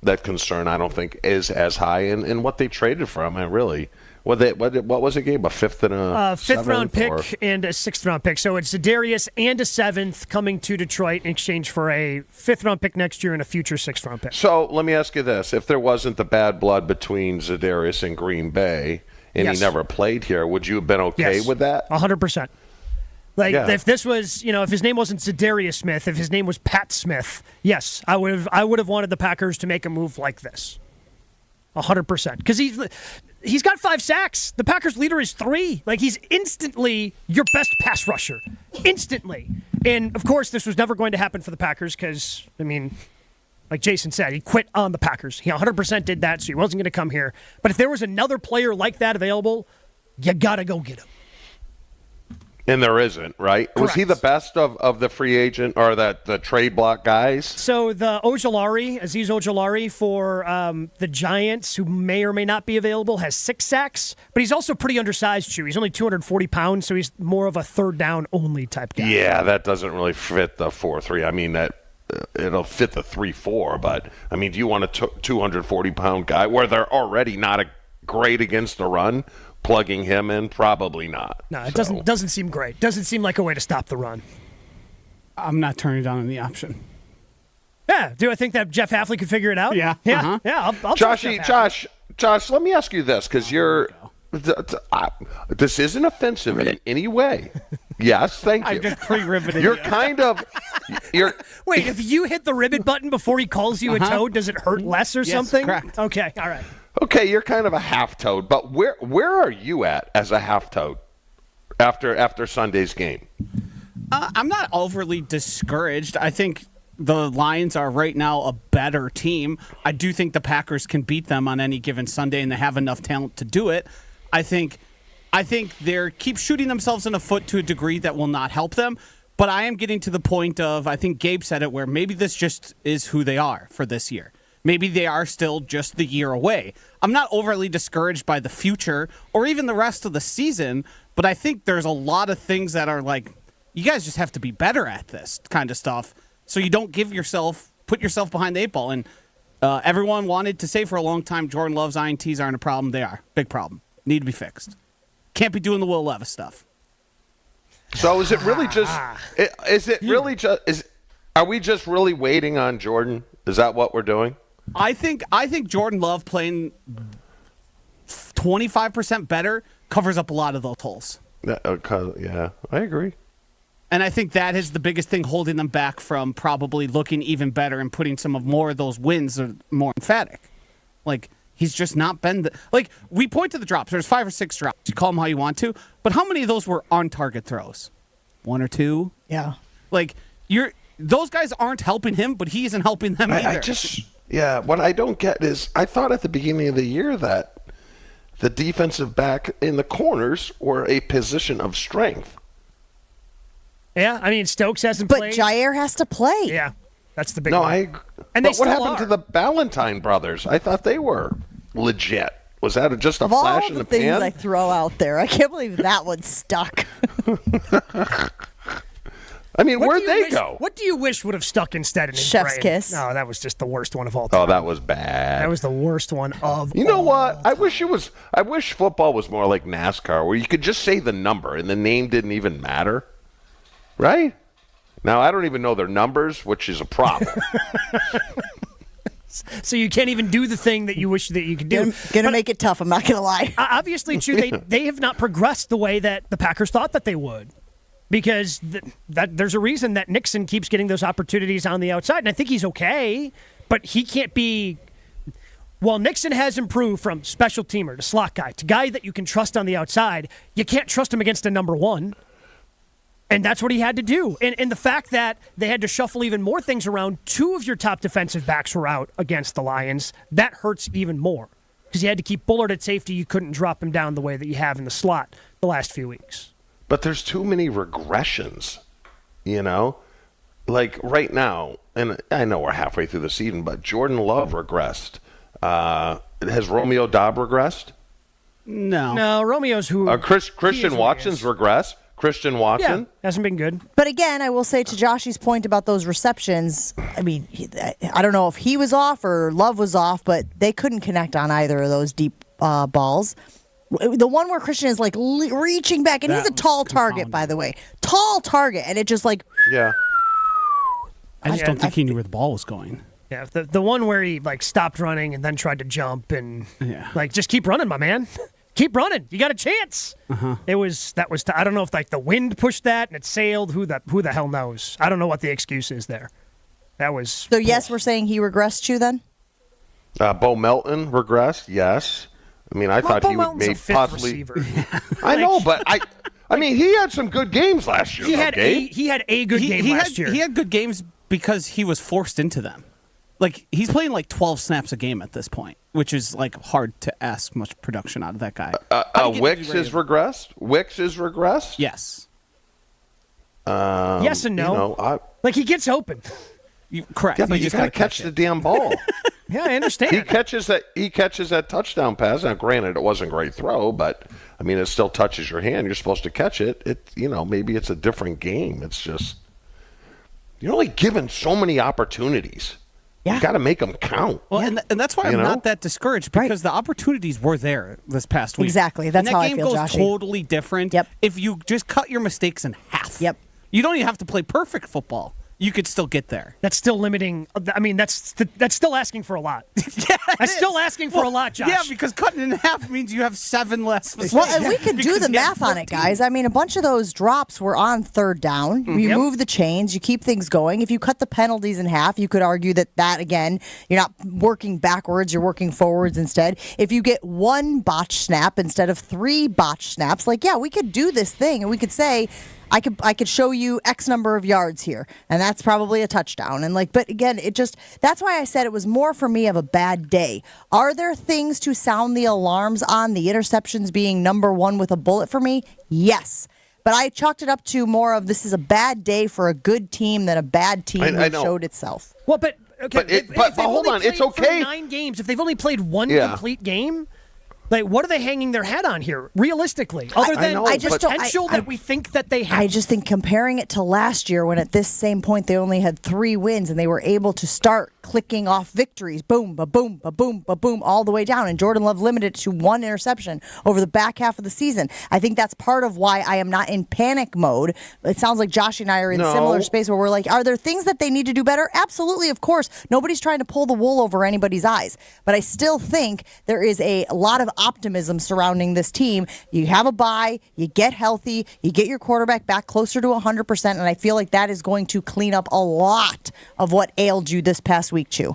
that concern, I don't think, is as high in what they traded from. And really, what was it, Gabe? A fifth and a fifth-round pick and a sixth-round pick. So it's Za'Darius and a seventh coming to Detroit in exchange for a fifth-round pick next year and a future sixth-round pick. So let me ask you this. If there wasn't the bad blood between Za'Darius and Green Bay, and he never played here, would you have been okay with that? 100%. If this was, if his name wasn't Za'Darius Smith, if his name was Pat Smith, yes, I would have wanted the Packers to make a move like this. 100%. Because he's got 5 sacks. The Packers' leader is 3. He's instantly your best pass rusher. Instantly. And, of course, this was never going to happen for the Packers because, like Jason said, he quit on the Packers. He 100% did that, so he wasn't going to come here. But if there was another player like that available, you got to go get him. And there isn't, right? Correct. Was he the best of the free agent or the trade block guys? So the Aziz Ojulari for the Giants, who may or may not be available, has 6 sacks. But he's also pretty undersized, too. He's only 240 pounds, so he's more of a third down only type guy. Yeah, that doesn't really fit the 4-3. That it'll fit the 3-4. But, do you want a 240-pound guy where they're already not great against the run? Plugging him in, probably not. No, it doesn't seem great. Doesn't seem like a way to stop the run. I'm not turning down any option. Yeah, do I think that Jeff Hafley could figure it out? Yeah. Yeah, yeah. I'll Josh, let me ask you this, because this isn't offensive in any way. Yes, thank you. I just pre-riveted. You're kind of. Wait, if you hit the ribbon button before he calls you a toad, does it hurt less or something? Correct. Okay, all right. Okay, you're kind of a half toad, but where are you at as a half toad after Sunday's game? I'm not overly discouraged. I think the Lions are right now a better team. I do think the Packers can beat them on any given Sunday, and they have enough talent to do it. I think they keep shooting themselves in the foot to a degree that will not help them. But I am getting to the point of, I think Gabe said it, where maybe this just is who they are for this year. Maybe they are still just the year away. I'm not overly discouraged by the future or even the rest of the season, but I think there's a lot of things that are you guys just have to be better at this kind of stuff so you don't put yourself behind the 8 ball. And everyone wanted to say for a long time Jordan Love's INTs aren't a problem. They are. Big problem. Need to be fixed. Can't be doing the Will Levis stuff. So is it really just are we just really waiting on Jordan? Is that what we're doing? I think Jordan Love playing 25% better covers up a lot of those holes. Yeah, I agree. And I think that is the biggest thing holding them back from probably looking even better and putting more of those wins more emphatic. He's just not been we point to the drops. There's 5 or 6 drops. You call them how you want to, but how many of those were on target throws? 1 or 2? Yeah. Those guys aren't helping him, but he isn't helping them either. What I don't get is I thought at the beginning of the year that the defensive back in the corners were a position of strength. Yeah, Stokes hasn't But played. Jair has to play. Yeah, that's the big one. And what happened to the Ballantyne brothers? I thought they were legit. Was that just a flash in the pan? Of all the things I throw out there, I can't believe that one stuck. Where'd they go? What do you wish would have stuck instead in his Chef's brain? kiss. No, that was just the worst one of all time. Oh, that was bad. That was the worst one of You know all what? time. I wish football was more like NASCAR, where you could just say the number and the name didn't even matter. Right? Now, I don't even know their numbers, which is a problem. So you can't even do the thing that you wish that you could do. Gonna make it tough, I'm not gonna lie. Obviously, Chew, they have not progressed the way that the Packers thought that they would. Because there's a reason that Nixon keeps getting those opportunities on the outside. And I think he's okay, but he can't be... While Nixon has improved from special teamer to slot guy to guy that you can trust on the outside, you can't trust him against a number 1. And that's what he had to do. And the fact that they had to shuffle even more things around, 2 of your top defensive backs were out against the Lions, that hurts even more. Because you had to keep Bullard at safety. You couldn't drop him down the way that you have in the slot the last few weeks. But there's too many regressions, right now, and I know we're halfway through the season, but Jordan Love regressed. Has Romeo Doubs regressed? No. No, Romeo's who... Christian Watson's regressed. Christian Watson? Yeah, hasn't been good. But again, I will say to Joshy's point about those receptions, I mean, I don't know if he was off or Love was off, but they couldn't connect on either of those deep balls. The one where Christian is like reaching back, and he's a tall target, by the way. Tall target, and it just like... Yeah. I just don't think he knew where the ball was going. Yeah, the one where he like stopped running and then tried to jump and like just keep running, my man. Keep running. You got a chance. Uh-huh. I don't know if like the wind pushed that and it sailed. Who the hell knows? I don't know what the excuse is there. That was... So yes, we're saying he regressed you then? Bo Melton regressed, yes. I mean, I thought Bo he would Melton's a maybe fifth possibly. receiver. I know, but I mean, he had some good games last year. He had a good game last year. He had good games because he was forced into them. Like, he's playing like 12 snaps a game at this point, which is like hard to ask much production out of that guy. Wicks is regressed. Yes. Yes and no. Like he gets open. Correct. Yeah, but you got to catch the damn ball. Yeah, I understand. He catches that touchdown pass. Now, granted, it wasn't a great throw, but I mean, it still touches your hand. You're supposed to catch it. Maybe it's a different game. It's just you're only given so many opportunities. Yeah. You got to make them count. Well, and that's why I'm not that discouraged because the opportunities were there this past week. Exactly. That's how I feel, And that game Joshy. goes totally different if you just cut your mistakes in half. Yep. You don't even have to play perfect football. You could still get there. That's still limiting. I mean, that's still asking for a lot. That's still asking for a lot, Josh. Yeah, because cutting in half means you have 7 less mistakes. Well, and we could do the math on it, guys. I mean, a bunch of those drops were on third down. You move the chains, you keep things going. If you cut the penalties in half, you could argue that again, you're not working backwards, you're working forwards instead. If you get 1 botch snap instead of 3 botch snaps, we could do this thing, and we could say, I could show you X number of yards here, and that's probably a touchdown. And but again, that's why I said it was more for me of a bad day. Are there things to sound the alarms on, the interceptions being number 1 with a bullet for me? Yes. But I chalked it up to more of this is a bad day for a good team than a bad team who showed itself. Well, but okay, but hold on, it's okay. 9 games. If they've only played 1 complete game. Like, what are they hanging their hat on here, realistically? Other than potential that we think that they have. I just think comparing it to last year when at this same point they only had 3 wins and they were able to start clicking off victories, boom, ba-boom, ba-boom, ba-boom, all the way down. And Jordan Love limited it to 1 interception over the back half of the season. I think that's part of why I am not in panic mode. It sounds like Josh and I are in similar space where we're like, are there things that they need to do better? Absolutely, of course. Nobody's trying to pull the wool over anybody's eyes. But I still think there is a lot of optimism surrounding this team. You have a bye, you get healthy, you get your quarterback back closer to 100%, and I feel like that is going to clean up a lot of what ailed you this past week, Chew.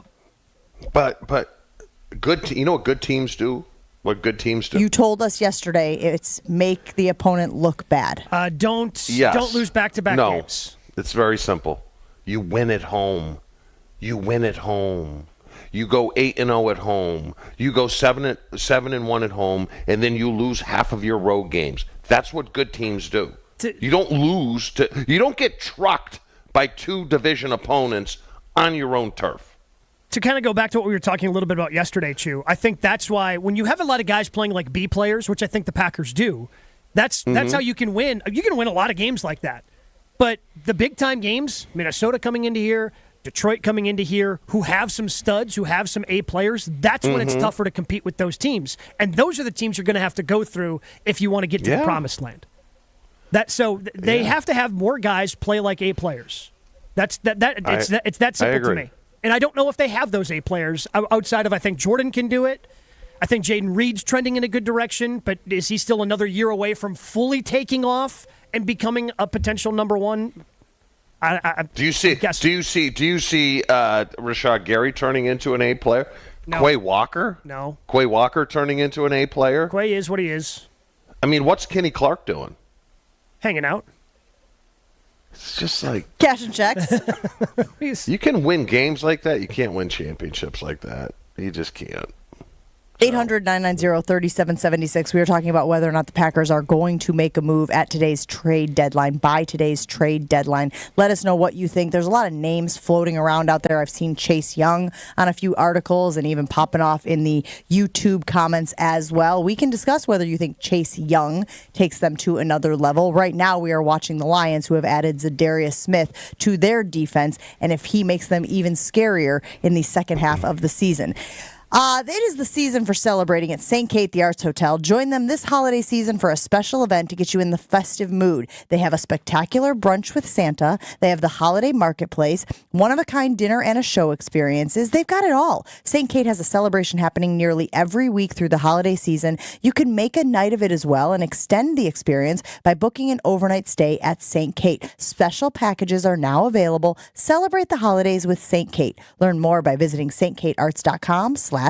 But you know what good teams do? What good teams do? You told us yesterday it's make the opponent look bad. Don't lose back-to-back games. No, it's very simple. You win at home. You win at home. You go 8-0 at home. You go 7-1 at home, and then you lose half of your road games. That's what good teams do. You don't lose you don't get trucked by 2 division opponents on your own turf. To kind of go back to what we were talking a little bit about yesterday, Chew, I think that's why when you have a lot of guys playing like B players, which I think the Packers do, that's how you can win. You can win a lot of games like that. But the big-time games, Minnesota coming into here, Detroit coming into here, who have some studs, who have some A players, that's when it's tougher to compete with those teams. And those are the teams you're going to have to go through if you want to get to the promised land. They have to have more guys play like A players. It's that simple to me. And I don't know if they have those A players outside of, I think Jordan can do it. I think Jaden Reed's trending in a good direction, but is he still another year away from fully taking off and becoming a potential number 1? Do you see Rashad Gary turning into an A player? No. Quay Walker? No. Quay Walker turning into an A player? Quay is what he is. I mean, what's Kenny Clark doing? Hanging out. It's just like cashing checks. You can win games like that. You can't win championships like that. You just can't. 800-990-3776. We were talking about whether or not the Packers are going to make a move at today's trade deadline, by today's trade deadline. Let us know what you think. There's a lot of names floating around out there. I've seen Chase Young on a few articles and even popping off in the YouTube comments as well. We can discuss whether you think Chase Young takes them to another level. Right now, we are watching the Lions, who have added Zadarius Smith to their defense, and if he makes them even scarier in the second half of the season. It is the season for celebrating at St. Kate, the Arts Hotel. Join them this holiday season for a special event to get you in the festive mood. They have a spectacular brunch with Santa. They have the holiday marketplace, one-of-a-kind dinner and a show experiences. They've got it all. St. Kate has a celebration happening nearly every week through the holiday season. You can make a night of it as well and extend the experience by booking an overnight stay at St. Kate. Special packages are now available. Celebrate the holidays with St. Kate. Learn more by visiting stkatearts.com/holidays.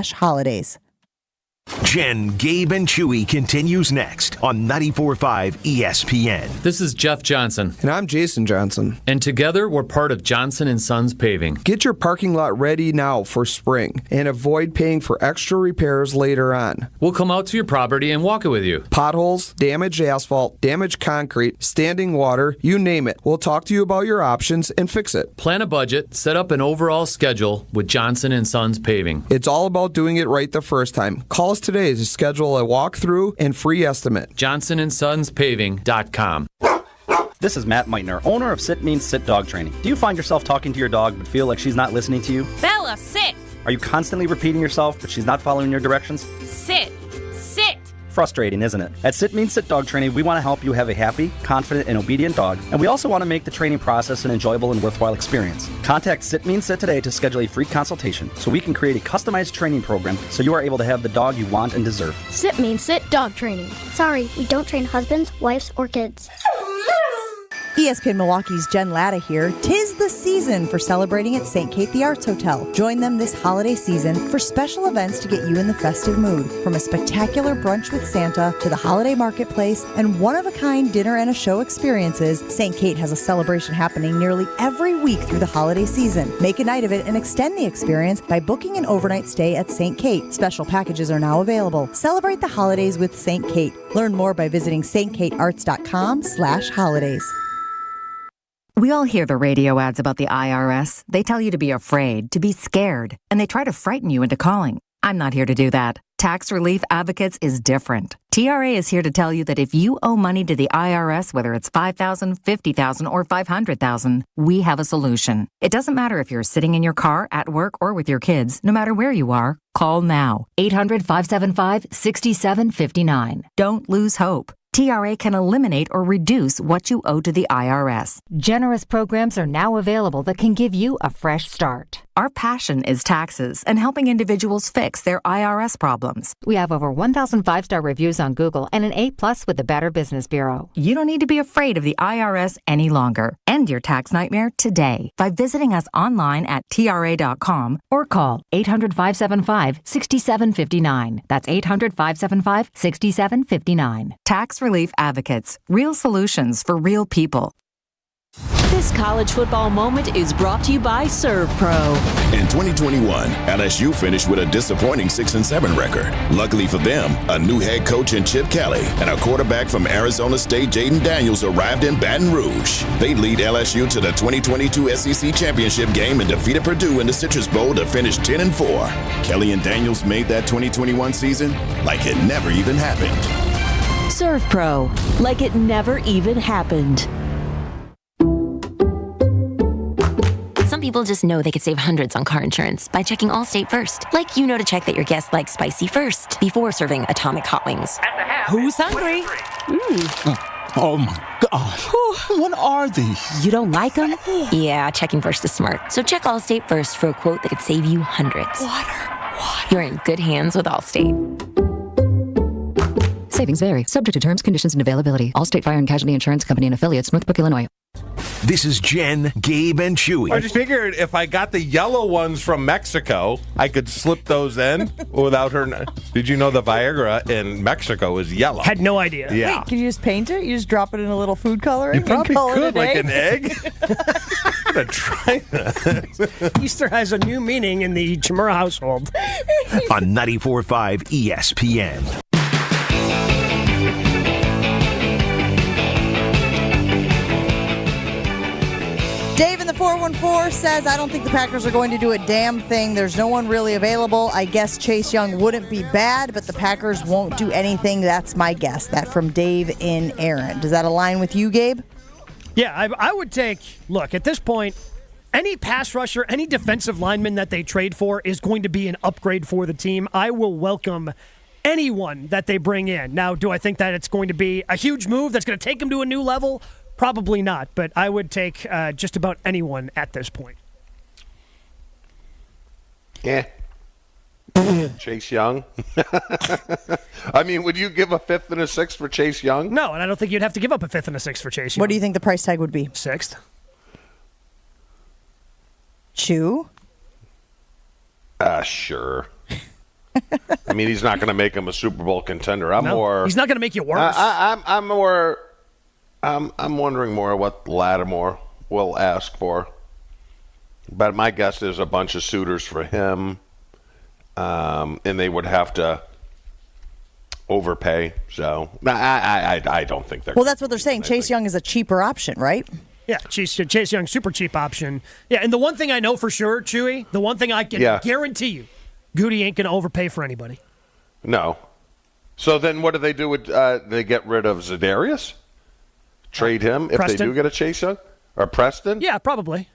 Jen, Gabe, and Chewy continues next on 94.5 ESPN. This is Jeff Johnson. And I'm Jason Johnson. And together we're part of Johnson & Sons Paving. Get your parking lot ready now for spring and avoid paying for extra repairs later on. We'll come out to your property and walk it with you. Potholes, damaged asphalt, damaged concrete, standing water, you name it. We'll talk to you about your options and fix it. Plan a budget, set up an overall schedule with Johnson & Sons Paving. It's all about doing it right the first time. Call us today to schedule a walkthrough and free estimate. JohnsonandSonsPaving.com. This is Matt Meitner, owner of Sit Means Sit Dog Training. Do you find yourself talking to your dog but feel like she's not listening to you? Bella, sit! Are you constantly repeating yourself but she's not following your directions? Sit! Sit! Frustrating, isn't it? At Sit Means Sit Dog Training, we want to help you have a happy, confident, and obedient dog, and we also want to make the training process an enjoyable and worthwhile experience. Contact Sit Means Sit today to schedule a free consultation so we can create a customized training program so you are able to have the dog you want and deserve. Sit Means Sit Dog Training. Sorry, we don't train husbands, wives, or kids. ESPN Milwaukee's Jen Latta here. 'Tis the season for celebrating at St. Kate the Arts Hotel. Join them this holiday season for special events to get you in the festive mood. From a spectacular brunch with Santa to the holiday marketplace and one-of-a-kind dinner and a show experiences, St. Kate has a celebration happening nearly every week through the holiday season. Make a night of it and extend the experience by booking an overnight stay at St. Kate. Special packages are now available. Celebrate the holidays with St. Kate. Learn more by visiting stkatearts.com/holidays. We all hear the radio ads about the IRS. They tell you to be afraid, to be scared, and they try to frighten you into calling. I'm not here to do that. Tax Relief Advocates is different. TRA is here to tell you that if you owe money to the IRS, whether it's $5,000, $50,000, or $500,000, we have a solution. It doesn't matter if you're sitting in your car, at work, or with your kids. No matter where you are, call now. 800-575-6759. Don't lose hope. TRA can eliminate or reduce what you owe to the IRS. Generous programs are now available that can give you a fresh start. Our passion is taxes and helping individuals fix their IRS problems. We have over 1,000 five-star reviews on Google and an A+ with the Better Business Bureau. You don't need to be afraid of the IRS any longer. End your tax nightmare today by visiting us online at TRA.com or call 800-575-6759. That's 800-575-6759. Tax Relief Advocates. Real solutions for real people. This college football moment is brought to you by ServPro. In 2021, LSU finished with a disappointing 6-7 record. Luckily for them, a new head coach in Chip Kelly and a quarterback from Arizona State, Jaden Daniels, arrived in Baton Rouge. They lead LSU to the 2022 SEC Championship game and defeated Purdue in the Citrus Bowl to finish 10-4. Kelly and Daniels made that 2021 season like it never even happened. ServPro, like it never even happened. Some people just know they could save hundreds on car insurance by checking Allstate first. Like you know to check that your guests like spicy first before serving Atomic Hot Wings. Who's hungry? Oh my gosh. What are these? You don't like them? Yeah, checking first is smart. So check Allstate first for a quote that could save you hundreds. Water. You're in good hands with Allstate. Savings vary. Subject to terms, conditions, and availability. Allstate Fire and Casualty Insurance Company and affiliates, Northbrook, Illinois. This is Jen, Gabe, and Chewy. I just figured if I got the yellow ones from Mexico, I could slip those in without her. Did you know the Viagra in Mexico is yellow? Had no idea. Yeah. Wait, can you just paint it? You just drop it in a little food coloring? You probably call could, it like an egg. I'm going to try that. Easter has a new meaning in the Chimera household. On 94.5 ESPN. Dave in the 414 says, I don't think the Packers are going to do a damn thing. There's no one really available. I guess Chase Young wouldn't be bad, but the Packers won't do anything. That's my guess. That from Dave in Aaron. Does that align with you, Gabe? Yeah, I would take, look, at this point, any pass rusher, any defensive lineman that they trade for is going to be an upgrade for the team. I will welcome anyone that they bring in. Now, do I think that it's going to be a huge move that's going to take them to a new level? Probably not, but I would take just about anyone at this point. Yeah. Chase Young. I mean, would you give a fifth and a sixth for Chase Young? No, and I don't think you'd have to give up a fifth and a sixth for Chase Young. What do you think the price tag would be? Sixth. Chew? Sure. I mean, he's not going to make him a Super Bowl contender. He's not going to make you worse. I'm wondering more what Lattimore will ask for. But my guess is a bunch of suitors for him, and they would have to overpay. So I don't think they're. Well, that's what they're saying. Chase Young is a cheaper option, right? Yeah, Chase Young, super cheap option. Yeah, and the one thing I know for sure, Chewy, the one thing I can guarantee you, Goody ain't going to overpay for anybody. No. So then what do they do with they get rid of Za'Darius? Trade him if Preston. they do get a Chase Young? Or Preston? Yeah, probably.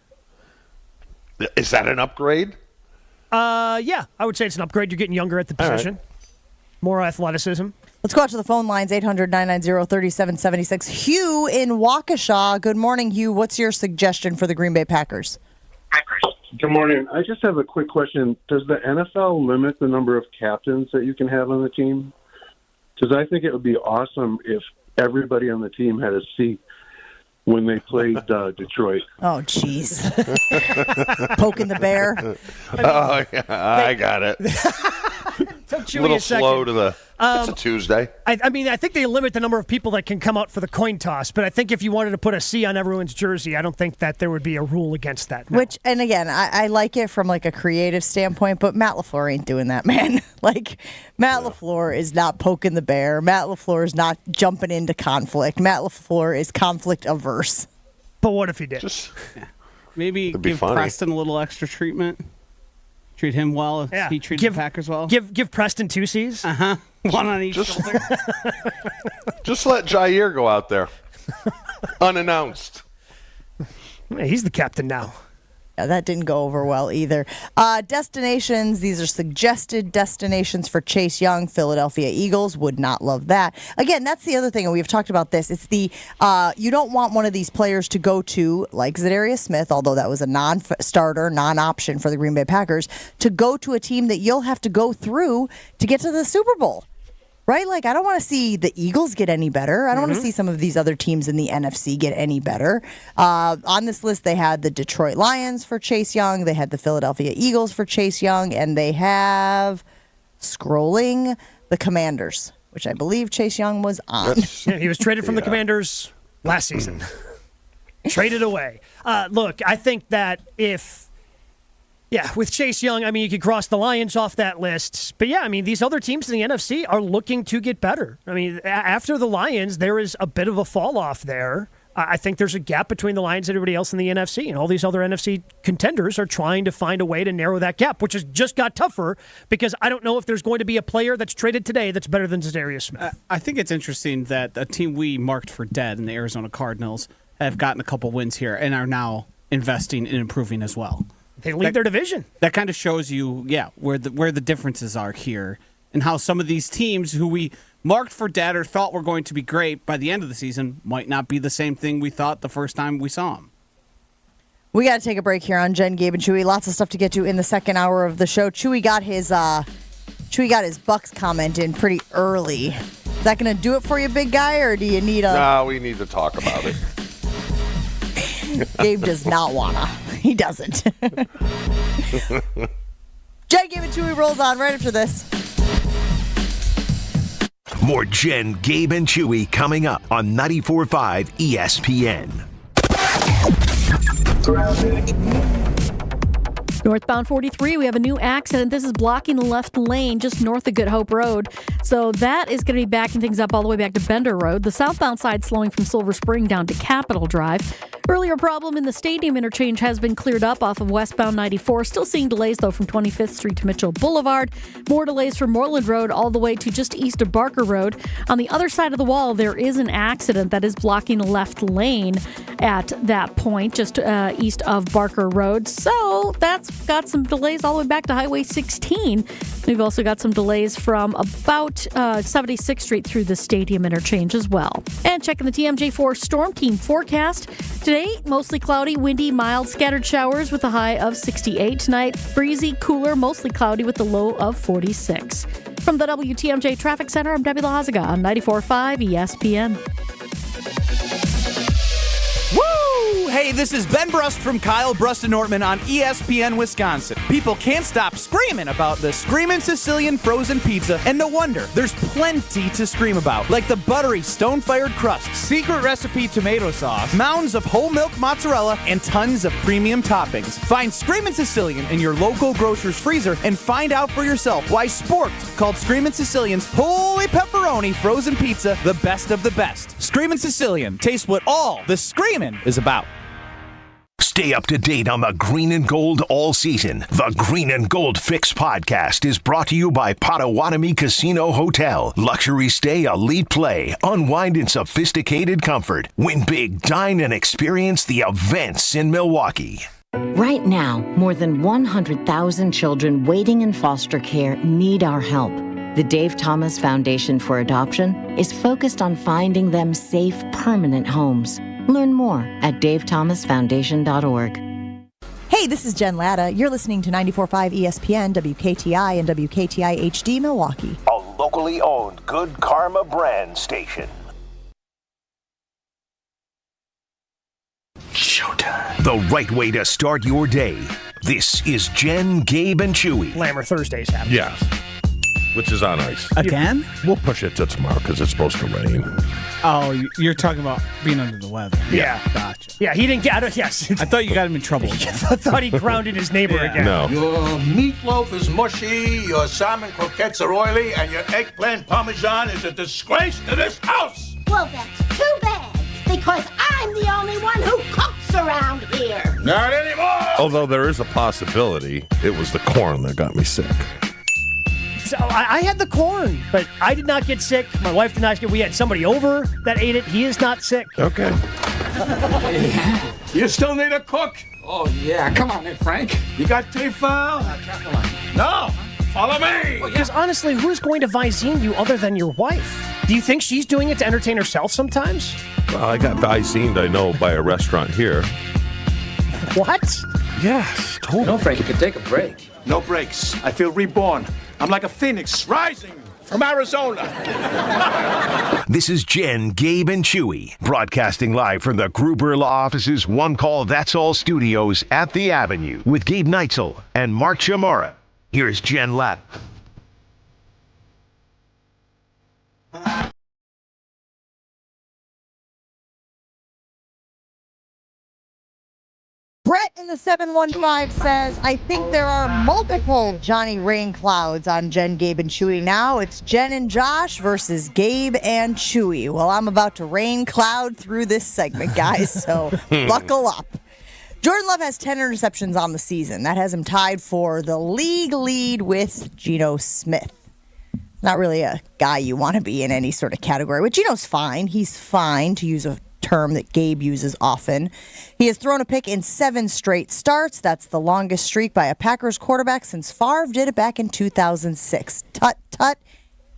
Is that an upgrade? Yeah, I would say it's an upgrade. You're getting younger at the position. Right. More athleticism. Let's go out to the phone lines, 800-990-3776. Hugh in Waukesha. Good morning, Hugh. What's your suggestion for the Green Bay Packers? Good morning. I just have a quick question. Does the NFL limit the number of captains that you can have on the team? Because I think it would be awesome if everybody on the team had a seat when they played Detroit. Oh, jeez. Poking the bear. Oh, yeah, I got it. A little slow to the. It's a Tuesday. I mean, I think they limit the number of people that can come out for the coin toss, but I think if you wanted to put a C on everyone's jersey, I don't think that there would be a rule against that. No. Which, and again, I like it from like a creative standpoint, but Matt LaFleur ain't doing that, man. Like, Matt LaFleur is not poking the bear. Matt LaFleur is not jumping into conflict. Matt LaFleur is conflict averse. But what if he did? Maybe give Preston a little extra treatment. Treat him well if he treats the Packers well. Give Preston 2 C's. Uh-huh. One on each shoulder. Just let Jair go out there. Unannounced. Yeah, he's the captain now. Yeah, that didn't go over well either. Destinations. These are suggested destinations for Chase Young. Philadelphia Eagles would not love that. Again, that's the other thing, and we've talked about this. It's the you don't want one of these players to go to, like Za'Darius Smith, although that was a non-starter, non-option for the Green Bay Packers, to go to a team that you'll have to go through to get to the Super Bowl. Right? Like, I don't want to see the Eagles get any better. I don't want to see some of these other teams in the NFC get any better. On this list, they had the Detroit Lions for Chase Young. They had the Philadelphia Eagles for Chase Young. And they have, scrolling, the Commanders, which I believe Chase Young was on. Yeah, he was traded from the Commanders last season. Traded away. Look, I think that with Chase Young, I mean, you could cross the Lions off that list. But, yeah, I mean, these other teams in the NFC are looking to get better. I mean, after the Lions, there is a bit of a fall-off there. I think there's a gap between the Lions and everybody else in the NFC, and all these other NFC contenders are trying to find a way to narrow that gap, which has just got tougher because I don't know if there's going to be a player that's traded today that's better than Za'Darius Smith. I think it's interesting that a team we marked for dead in the Arizona Cardinals have gotten a couple wins here and are now investing in improving as well. They lead their division. That kind of shows you, where the differences are here and how some of these teams who we marked for dead or thought were going to be great by the end of the season might not be the same thing we thought the first time we saw them. We got to take a break here on Jen, Gabe, and Chewy. Lots of stuff to get to in the second hour of the show. Chewy got his Bucks comment in pretty early. Is that going to do it for you, big guy, or do you need a... No, we need to talk about it. Gabe does not wanna. He doesn't. Jen, Gabe, and Chewy rolls on right after this. More Jen, Gabe, and Chewy coming up on 94.5 ESPN. Northbound 43, we have a new accident. This is blocking the left lane just north of Good Hope Road. So that is going to be backing things up all the way back to Bender Road. The southbound side slowing from Silver Spring down to Capitol Drive. Earlier problem in the stadium interchange has been cleared up off of westbound 94. Still seeing delays, though, from 25th Street to Mitchell Boulevard. More delays from Moreland Road all the way to just east of Barker Road. On the other side of the wall, there is an accident that is blocking the left lane at that point, just east of Barker Road. So that's got some delays all the way back to Highway 16. We've also got some delays from about 76th Street through the stadium interchange as well. And checking the TMJ4 Storm Team forecast. Today, mostly cloudy, windy, mild, scattered showers with a high of 68. Tonight, breezy, cooler, mostly cloudy with a low of 46. From the WTMJ Traffic Center, I'm Debbie Lahazaga on 94.5 ESPN. Hey, this is Ben Brust from Kyle Brust and Nortman on ESPN Wisconsin. People can't stop screaming about the Screamin' Sicilian frozen pizza, and no wonder. There's plenty to scream about, like the buttery stone-fired crust, secret recipe tomato sauce, mounds of whole milk mozzarella, and tons of premium toppings. Find Screamin' Sicilian in your local grocer's freezer and find out for yourself why Sporked called Screamin' Sicilian's Holy Pepperoni frozen pizza the best of the best. Screamin' Sicilian, taste what all the screamin' is about. Stay up to date on the green and gold all season. The Green and Gold Fix podcast is brought to you by Potawatomi Casino Hotel. Luxury stay, elite play, unwind in sophisticated comfort. Win big, dine, and experience the events in Milwaukee. Right now, more than 100,000 children waiting in foster care need our help. The Dave Thomas Foundation for Adoption is focused on finding them safe, permanent homes. Learn more at davethomasfoundation.org. Hey, this is Jen Latta. You're listening to 94.5 ESPN, WKTI, and WKTI HD Milwaukee. A locally owned Good Karma brand station. Showtime. The right way to start your day. This is Jen, Gabe, and Chewy. Lammer Thursdays happen. Yes. Which is on ice. Again? We'll push it to tomorrow because it's supposed to rain. Oh, you're talking about being under the weather. Yeah. Gotcha. Yeah, he didn't get yes. I thought you got him in trouble. I thought he grounded his neighbor again. No. Your meatloaf is mushy, your salmon croquettes are oily, and your eggplant parmesan is a disgrace to this house. Well, that's too bad, because I'm the only one who cooks around here. Not anymore! Although there is a possibility it was the corn that got me sick. So I had the corn, but I did not get sick. My wife did not get. We had somebody over that ate it. He is not sick. Okay. You still need a cook? Oh, yeah. Come on in, Frank. You got T-file? No. Follow me. Because honestly, who's going to Visine you other than your wife? Do you think she's doing it to entertain herself sometimes? Well, I got Visine, I know, by a restaurant here. What? Yes, totally. No, Frank, you can take a break. No breaks. I feel reborn. I'm like a phoenix rising from Arizona. This is Jen, Gabe, and Chewy, broadcasting live from the Gruber Law Office's One Call That's All studios at the Avenue with Gabe Neitzel and Mark Chamora. Here's Jen Latt. Brett in the 715 says, I think there are multiple Johnny Rain clouds on Jen, Gabe, and Chewy now. It's Jen and Josh versus Gabe and Chewy. Well, I'm about to rain cloud through this segment, guys, so buckle up. Jordan Love has 10 interceptions on the season. That has him tied for the league lead with Geno Smith. Not really a guy you want to be in any sort of category, but Geno's fine. He's fine, to use a term that Gabe uses often. He has thrown a pick in 7 straight starts. That's the longest streak by a Packers quarterback since Favre did it back in 2006. Tut, tut.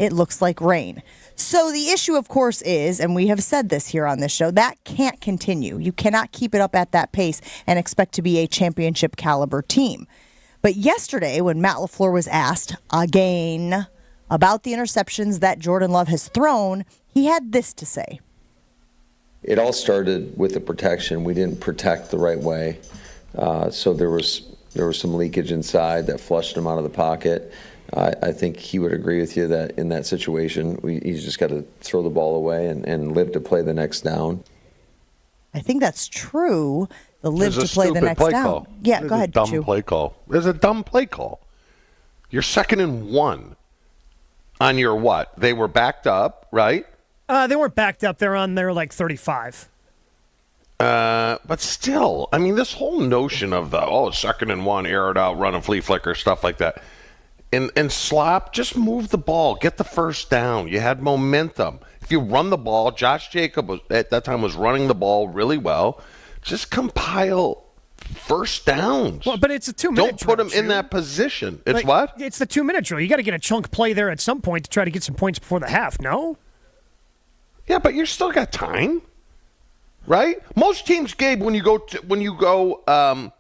It looks like rain. So the issue, of course, is, and we have said this here on this show, that can't continue. You cannot keep it up at that pace and expect to be a championship caliber team. But yesterday, when Matt LaFleur was asked again about the interceptions that Jordan Love has thrown, he had this to say. It all started with the protection. We didn't protect the right way. So there was some leakage inside that flushed him out of the pocket. I think he would agree with you that in that situation, he's just got to throw the ball away and live to play the next down. I think that's true. The live to play the next down. Call. Yeah, go ahead, Dumb play call. There's a dumb play call. You're 2nd and 1 on your what? They were backed up, right? They weren't backed up. They're on their 35. But still, I mean, this whole notion of the 2nd and 1, air it out, run and flea flicker, stuff like that. And slop, just move the ball, get the first down. You had momentum. If you run the ball, Josh Jacobs at that time was running the ball really well. Just compile first downs. Well, but it's a 2-minute Don't put him in that position. It's what? It's the 2-minute drill. You got to get a chunk play there at some point to try to get some points before the half, no? Yeah, but you still got time, right? Most teams, Gabe, when you go 2nd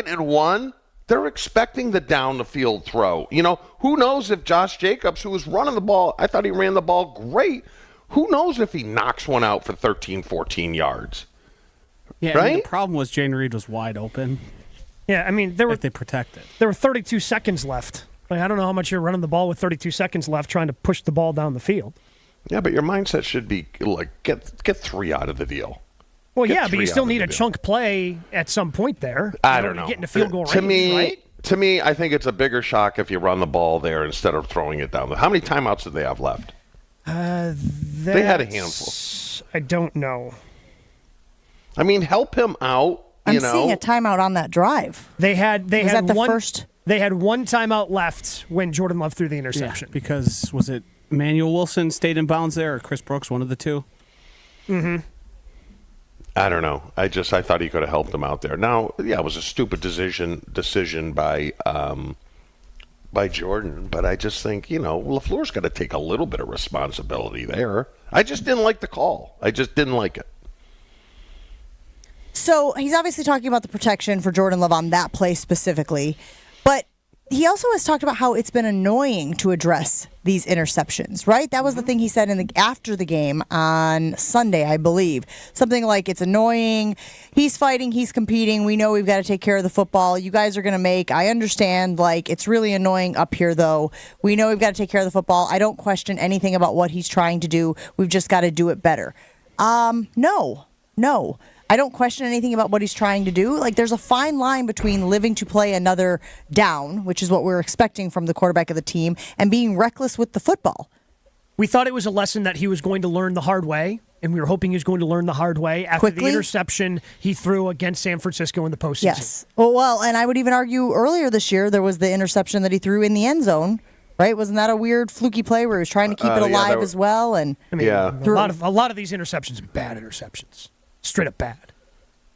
and 1, they're expecting the down the field throw. You know, who knows if Josh Jacobs, who was running the ball, I thought he ran the ball great. Who knows if he knocks one out for 13, 14 yards? Yeah, right? I mean, the problem was Jane Reed was wide open. Yeah, I mean, they protected. There were 32 seconds left. I don't know how much you're running the ball with 32 seconds left trying to push the ball down the field. Yeah, but your mindset should be get 3 out of the deal. Well, yeah, but you still need a chunk play at some point there. I don't know. Getting a field goal range, right? To me, I think it's a bigger shock if you run the ball there instead of throwing it down. How many timeouts did they have left? They had a handful. I don't know. I mean, help him out. I'm seeing a timeout on that drive. They had the first. They had one timeout left when Jordan Love threw the interception. Yeah, because was it Emmanuel Wilson stayed in bounds there or Chris Brooks, one of the two? Mm-hmm. I don't know. I thought he could have helped him out there. Now, yeah, it was a stupid decision by Jordan, but I just think, LaFleur's got to take a little bit of responsibility there. I just didn't like the call. I just didn't like it. So he's obviously talking about the protection for Jordan Love on that play specifically, but he also has talked about how it's been annoying to address these interceptions, right? That was the thing he said after the game on Sunday, I believe. Something like, it's annoying, he's fighting, he's competing, we know we've got to take care of the football, you guys are going to I understand, it's really annoying up here, though. We know we've got to take care of the football. I don't question anything about what he's trying to do. We've just got to do it better. No. I don't question anything about what he's trying to do. There's a fine line between living to play another down, which is what we're expecting from the quarterback of the team, and being reckless with the football. We thought it was a lesson that he was going to learn the hard way, and we were hoping he was going to learn the hard way after the interception he threw against San Francisco in the postseason. Yes. Well, and I would even argue earlier this year there was the interception that he threw in the end zone. Right? Wasn't that a weird, fluky play where he was trying to keep it alive as well? And a lot of these interceptions are bad interceptions. Straight up bad.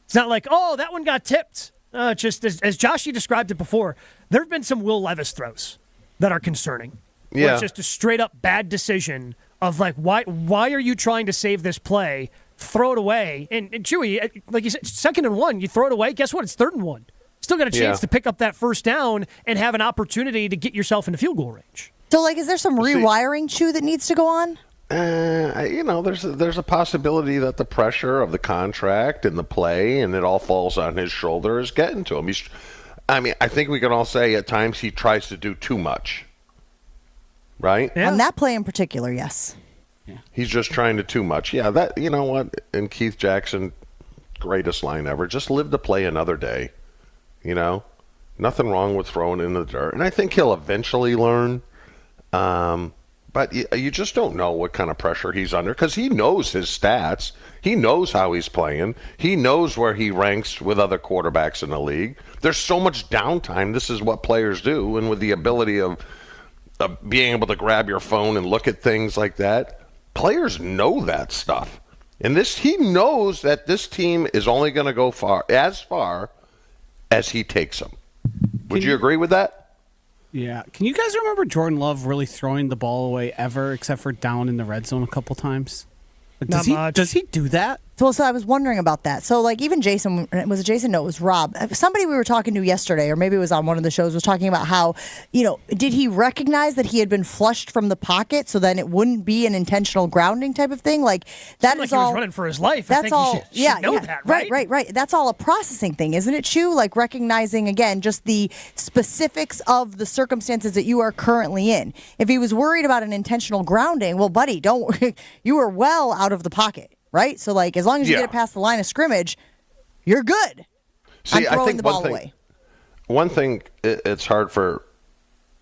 It's not like, that one got tipped. Just as Joshy described it before, there have been some Will Levis throws that are concerning. Yeah. It's just a straight up bad decision of why are you trying to save this play? Throw it away. And Chewy, like you said, 2nd and 1, you throw it away. Guess what? It's 3rd and 1. Still got a chance to pick up that first down and have an opportunity to get yourself into field goal range. So, is there some rewiring, Chew, that needs to go on? There's a possibility that the pressure of the contract and the play and it all falls on his shoulders getting to him. I think we can all say at times he tries to do too much, right? Yeah. On that play in particular, yes. Yeah. He's just trying to too much. Yeah, that, you know what? And Keith Jackson, greatest line ever. Just live to play another day. Nothing wrong with throwing in the dirt. And I think he'll eventually learn. But you just don't know what kind of pressure he's under because he knows his stats. He knows how he's playing. He knows where he ranks with other quarterbacks in the league. There's so much downtime. This is what players do. And with the ability of being able to grab your phone and look at things like that, players know that stuff. And he knows that this team is only going to go far as he takes them. Would you agree with that? Yeah. Can you guys remember Jordan Love really throwing the ball away ever, except for down in the red zone a couple times? Not much. Does he do that? So I was wondering about that. So, like, even Jason, was it Jason? No, it was Rob. Somebody we were talking to yesterday, or maybe it was on one of the shows, was talking about how, did he recognize that he had been flushed from the pocket so then it wouldn't be an intentional grounding type of thing? Like, that is he all. was running for his life. That's all. You should know that, right? Right. That's all a processing thing, isn't it, Chew? Like, recognizing, again, just the specifics of the circumstances that you are currently in. If he was worried about an intentional grounding, well, buddy, you were well out of the pocket. Right? So, like, as long as you get it past the line of scrimmage, you're good. See, throwing I think the ball away. One thing it's hard for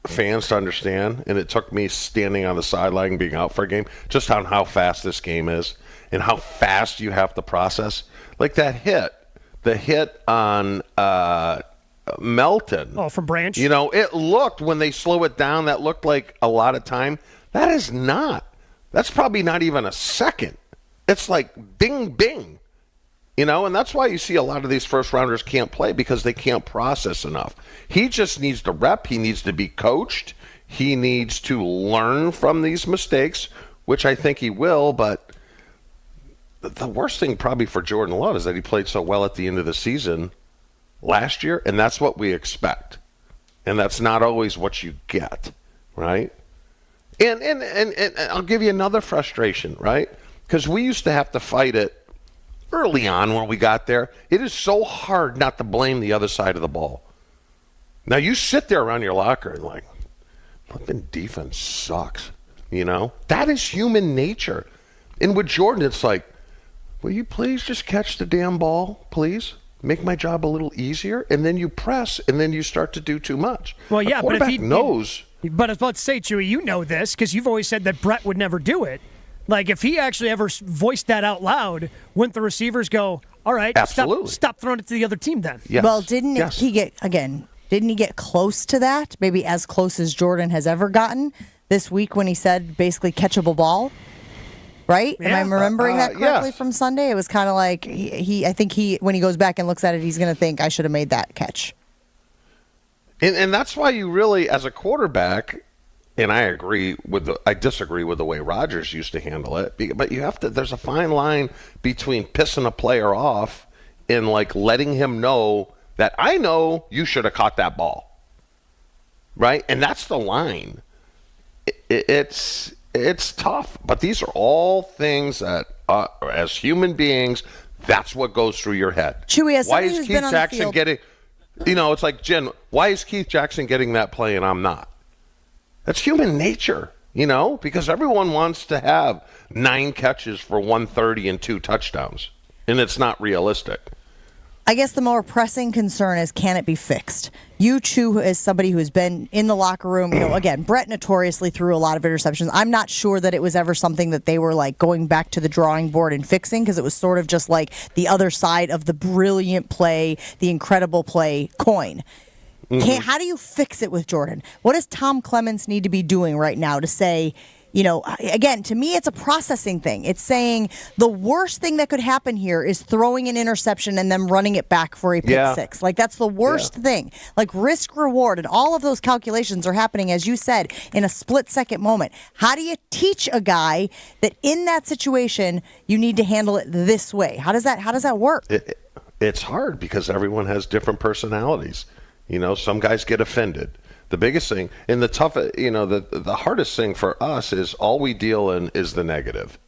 fans to understand, and it took me standing on the sideline and being out for a game, just on how fast this game is and how fast you have to process. Like that the hit on Melton. Oh, from Branch? It looked, when they slow it down, that looked like a lot of time. That is not. That's probably not even a second. It's like bing, bing, and that's why you see a lot of these first-rounders can't play, because they can't process enough. He just needs to rep. He needs to be coached. He needs to learn from these mistakes, which I think he will, but the worst thing probably for Jordan Love is that he played so well at the end of the season last year, and that's what we expect. And that's not always what you get, right? And I'll give you another frustration, right? Because we used to have to fight it early on when we got there. It is so hard not to blame the other side of the ball. Now, you sit there around your locker and like, flipping defense sucks, That is human nature. And with Jordan, it's like, will you please just catch the damn ball, please? Make my job a little easier. And then you press, and then you start to do too much. Well, yeah, but if he knows. But I was about to say, Chewy, you know this, because you've always said that Brett would never do it. Like, if he actually ever voiced that out loud, wouldn't the receivers go, all right, stop throwing it to the other team then? Yes. Well, didn't he get close to that? Maybe as close as Jordan has ever gotten this week when he said basically catchable ball? Right? Yeah. Am I remembering that correctly from Sunday? It was kind of like I think when he goes back and looks at it, he's going to think, I should have made that catch. And that's why you really, as a quarterback, and I disagree with the way Rodgers used to handle it, but there's a fine line between pissing a player off and like letting him know that I know you should have caught that ball. Right? And that's the line. It's tough, but these are all things that as human beings, that's what goes through your head. Chewy, as why somebody is who's Keith been on Jackson the field, getting, it's like, Jen, why is Keith Jackson getting that play and I'm not? That's human nature, because everyone wants to have 9 catches for 130 and 2 touchdowns, and it's not realistic. I guess the more pressing concern is, can it be fixed? You, Chew, as somebody who has been in the locker room, again, Brett notoriously threw a lot of interceptions. I'm not sure that it was ever something that they were like going back to the drawing board and fixing, because it was sort of just like the other side of the brilliant play, the incredible play coin. How do you fix it with Jordan? What does Tom Clements need to be doing right now to say, again, to me, it's a processing thing. It's saying the worst thing that could happen here is throwing an interception and then running it back for a pick six. Like, that's the worst thing. Like, risk reward and all of those calculations are happening, as you said, in a split-second moment. How do you teach a guy that in that situation you need to handle it this way? How does that work? It's hard because everyone has different personalities. Some guys get offended. The biggest thing and the hardest thing for us is all we deal in is the negative,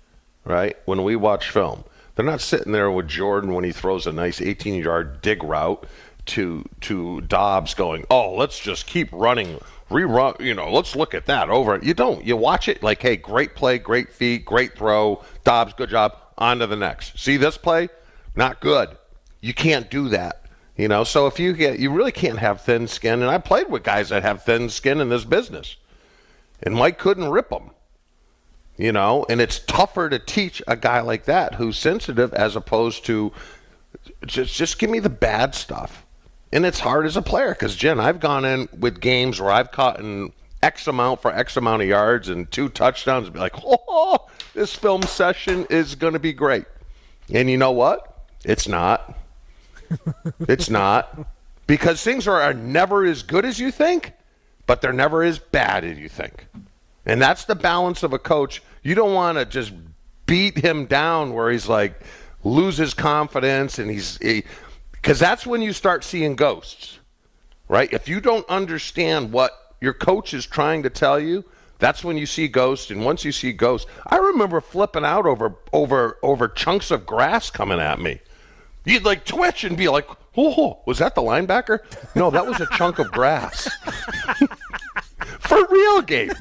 right? When we watch film, they're not sitting there with Jordan when he throws a nice 18-yard dig route to Dobbs going, oh, let's just keep running, rerun, let's look at that over. You don't. You watch it like, hey, great play, great feet, great throw, Dobbs, good job, on to the next. See this play? Not good. You can't do that. So if you really can't have thin skin, and I played with guys that have thin skin in this business, and Mike couldn't rip them, and it's tougher to teach a guy like that who's sensitive as opposed to just give me the bad stuff. And it's hard as a player because, Jen, I've gone in with games where I've caught in X amount for X amount of yards and 2 touchdowns and be like, oh, this film session is going to be great. And you know what? It's not. It's not, because things are never as good as you think, but they're never as bad as you think. And that's the balance of a coach. You don't want to just beat him down where he's like, loses confidence, and because that's when you start seeing ghosts, right? If you don't understand what your coach is trying to tell you, that's when you see ghosts. And once you see ghosts, I remember flipping out over chunks of grass coming at me. You'd like twitch and be like, "Oh, was that the linebacker?" No, that was a chunk of grass. For real, Gabe.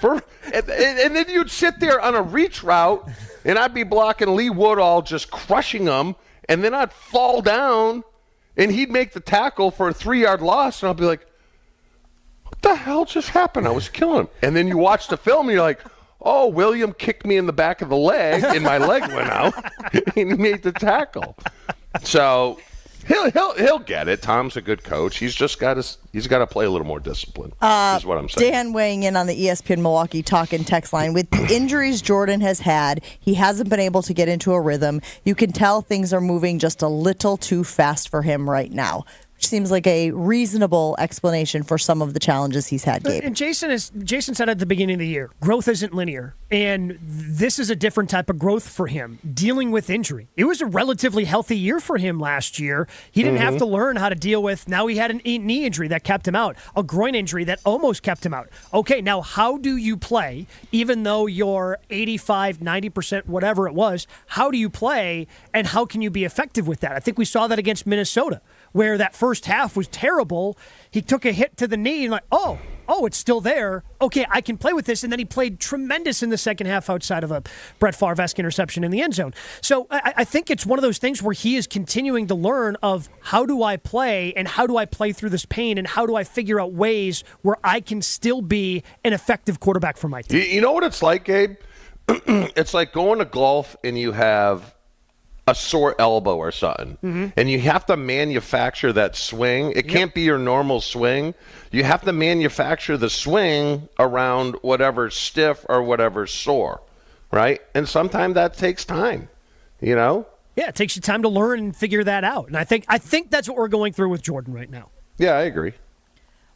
And then you'd sit there on a reach route, and I'd be blocking Lee Woodall, just crushing him, and then I'd fall down, and he'd make the tackle for a 3-yard loss, and I'll be like, "What the hell just happened? I was killing him." And then you watch the film, and you're like, "Oh, William kicked me in the back of the leg, and my leg went out, and he made the tackle." So he'll get it. Tom's a good coach. He's got to play a little more discipline. Is what I'm saying. Dan weighing in on the ESPN Milwaukee talk and text line. With the injuries Jordan has had, he hasn't been able to get into a rhythm. You can tell things are moving just a little too fast for him right now. Seems like a reasonable explanation for some of the challenges he's had, Gabe. And Jason said at the beginning of the year, growth isn't linear, and this is a different type of growth for him, dealing with injury. It was a relatively healthy year for him last year. He didn't have to learn how to deal with, now he had a knee injury that kept him out, a groin injury that almost kept him out. Okay, now how do you play, even though you're 85, 90%, whatever it was, how do you play, and how can you be effective with that? I think we saw that against Minnesota, where that first half was terrible. He took a hit to the knee and like, oh, it's still there. Okay, I can play with this. And then he played tremendous in the second half outside of a Brett Favre-esque interception in the end zone. So I think it's one of those things where he is continuing to learn of how do I play and how do I play through this pain and how do I figure out ways where I can still be an effective quarterback for my team. You know what it's like, Gabe? It's like going to golf and you have a sore elbow or something, and you have to manufacture that swing. It can't be your normal swing. You have to manufacture the swing around whatever's stiff or whatever's sore, right? And sometimes that takes time, you know? Yeah, it takes you time to learn and figure that out. And I think that's what we're going through with Jordan right now. Yeah, I agree.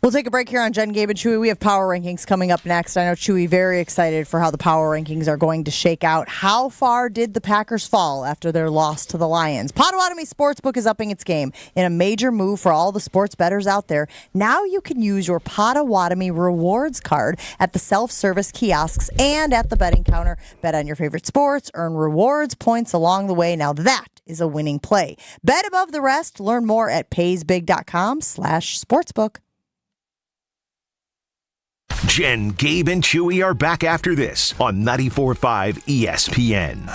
We'll take a break here on Jen, Gabe, and Chewy. We have power rankings coming up next. I know Chewy very excited for how the power rankings are going to shake out. How far did the Packers fall after their loss to the Lions? Potawatomi Sportsbook is upping its game in a major move for all the sports bettors out there. Now you can use your Potawatomi rewards card at the self-service kiosks and at the betting counter. Bet on your favorite sports, earn rewards points along the way. Now that is a winning play. Bet above the rest. Learn more at paysbig.com/sportsbook. Jen, Gabe, and Chewy are back after this on 94.5 ESPN.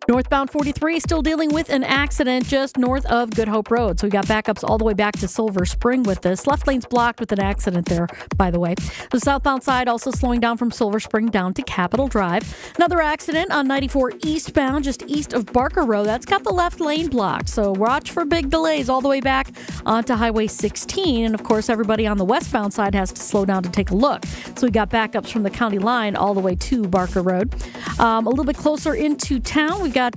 Northbound 43 still dealing with an accident just north of Good Hope Road. So we got backups all the way back to Silver Spring with this. Left lane's blocked with an accident there, by the way. The southbound side also slowing down from Silver Spring down to Capitol Drive. Another accident on 94 eastbound, just east of Barker Road. That's got the left lane blocked. So watch for big delays all the way back onto Highway 16. And of course, everybody on the westbound side has to slow down to take a look. So we got backups from the county line all the way to Barker Road. A little bit closer into town, we got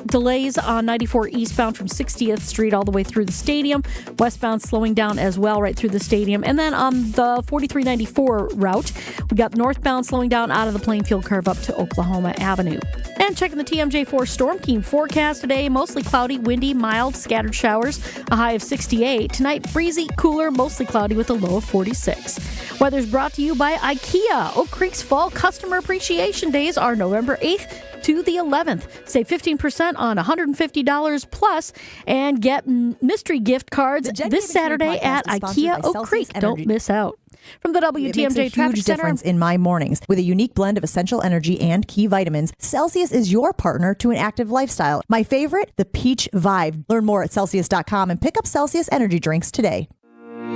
delays on 94 eastbound from 60th Street all the way through the stadium. Westbound slowing down as well right through the stadium. And then on the 4394 route, we got northbound slowing down out of the Plainfield curve up to Oklahoma Avenue. And checking the TMJ4 Storm Team forecast today, mostly cloudy, windy, mild, scattered showers, a high of 68. Tonight, breezy, cooler, mostly cloudy with a low of 46. Weather's brought to you by IKEA. Oak Creek's Fall Customer Appreciation Days are November 8th to the 11th. Save 15% on $150 plus and get mystery gift cards this Saturday at IKEA Oak Creek. Don't miss out. From the WTMJ Traffic Center. Difference in my mornings. With a unique blend of essential energy and key vitamins, Celsius is your partner to an active lifestyle. My favorite, the Peach Vibe. Learn more at Celsius.com and pick up Celsius energy drinks today.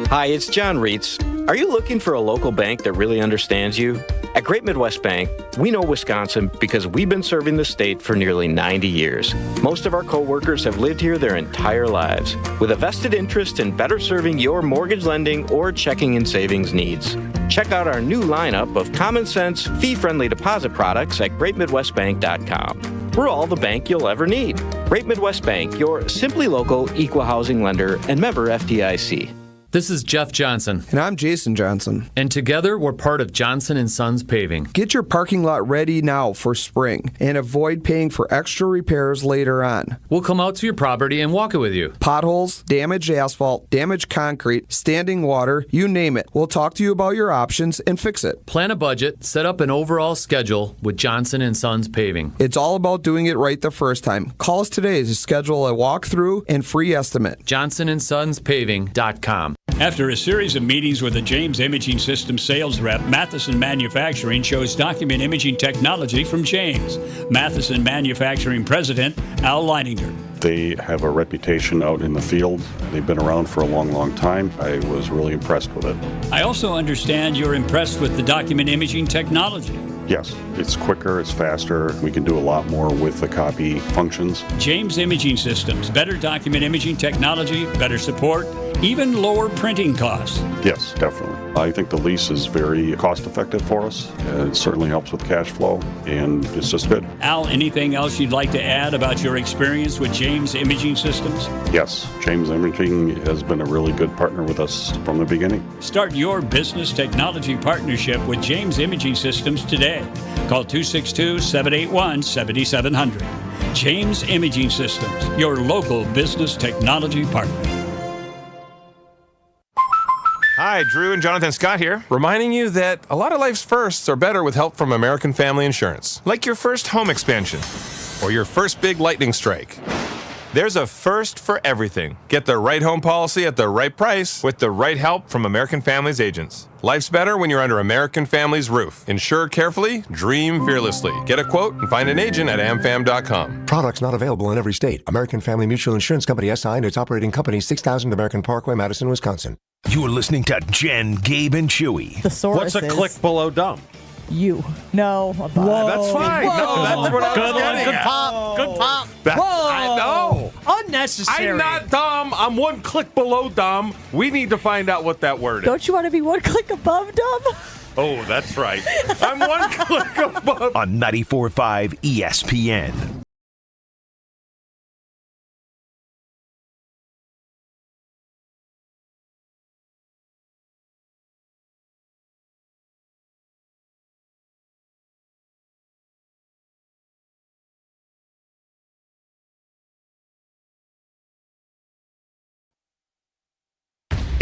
Hi, it's John Reitz. Are you looking for a local bank that really understands you? At Great Midwest Bank, we know Wisconsin because we've been serving the state for nearly 90 years. Most of our co-workers have lived here their entire lives, with a vested interest in better serving your mortgage lending or checking and savings needs. Check out our new lineup of common sense, fee-friendly deposit products at greatmidwestbank.com. We're all the bank you'll ever need. Great Midwest Bank, your simply local equal housing lender and member FDIC. This is Jeff Johnson. And I'm Jason Johnson. And together, we're part of Johnson & Sons Paving. Get your parking lot ready now for spring and avoid paying for extra repairs later on. We'll come out to your property and walk it with you. Potholes, damaged asphalt, damaged concrete, standing water, you name it. We'll talk to you about your options and fix it. Plan a budget, set up an overall schedule with Johnson & Sons Paving. It's all about doing it right the first time. Call us today to schedule a walkthrough and free estimate. JohnsonandSonsPaving.com. After a series of meetings with the James Imaging Systems sales rep, Matheson Manufacturing chose document imaging technology from James. Matheson Manufacturing President Al Leininger. They have a reputation out in the field. They've been around for a long, long time. I was really impressed with it. I also understand you're impressed with the document imaging technology. Yes, it's quicker, it's faster. We can do a lot more with the copy functions. James Imaging Systems, better document imaging technology, better support, even lower printing costs. Yes, definitely. I think the lease is very cost effective for us. It certainly helps with cash flow, and it's just good. Al, anything else you'd like to add about your experience with James Imaging Systems? Yes, James Imaging has been a really good partner with us from the beginning. Start your business technology partnership with James Imaging Systems today. Call 262-781-7700. James Imaging Systems, your local business technology partner. Hi, Drew and Jonathan Scott here, reminding you that a lot of life's firsts are better with help from American Family Insurance. Like your first home expansion or your first big lightning strike. There's a first for everything. Get the right home policy at the right price with the right help from American Family's agents. Life's better when you're under American Family's roof. Insure carefully, dream fearlessly. Get a quote and find an agent at amfam.com. Products not available in every state. American Family Mutual Insurance Company SI and its operating company 6000 American Parkway, Madison, Wisconsin. You're listening to Jen, Gabe, and Chewy. Thesaurus What's a click below dumb? You. No. That's fine. Whoa. No, that's what I was Good one. getting Good at. pop. Good pop. I know. Unnecessary. I'm not dumb. I'm one click below dumb. We need to find out what that word is. Don't you want to be one click above dumb? Oh, that's right. I'm one click above. On 94.5 ESPN.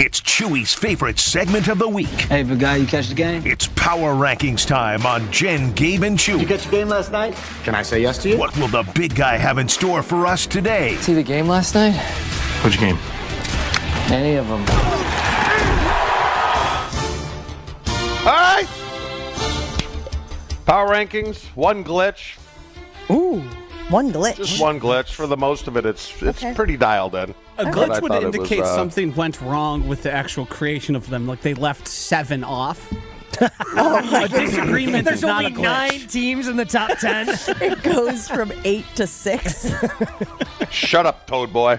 It's Chewy's favorite segment of the week. Hey, big guy, you catch the game? It's Power Rankings time on Jen, Gabe, and Chewy. You catch the game last night? Can I say yes to you? What will the big guy have in store for us today? See the game last night? Which game? Any of them. All right. Power rankings, one glitch. Ooh, one glitch. Just one glitch. For the most of it, it's pretty dialed in. A glitch would thought it indicate was, something went wrong with the actual creation of them. Like they left 7 off. A disagreement There's is not only a glitch. 9 teams in the top 10. It goes from 8 to 6. Shut up, Toad Boy.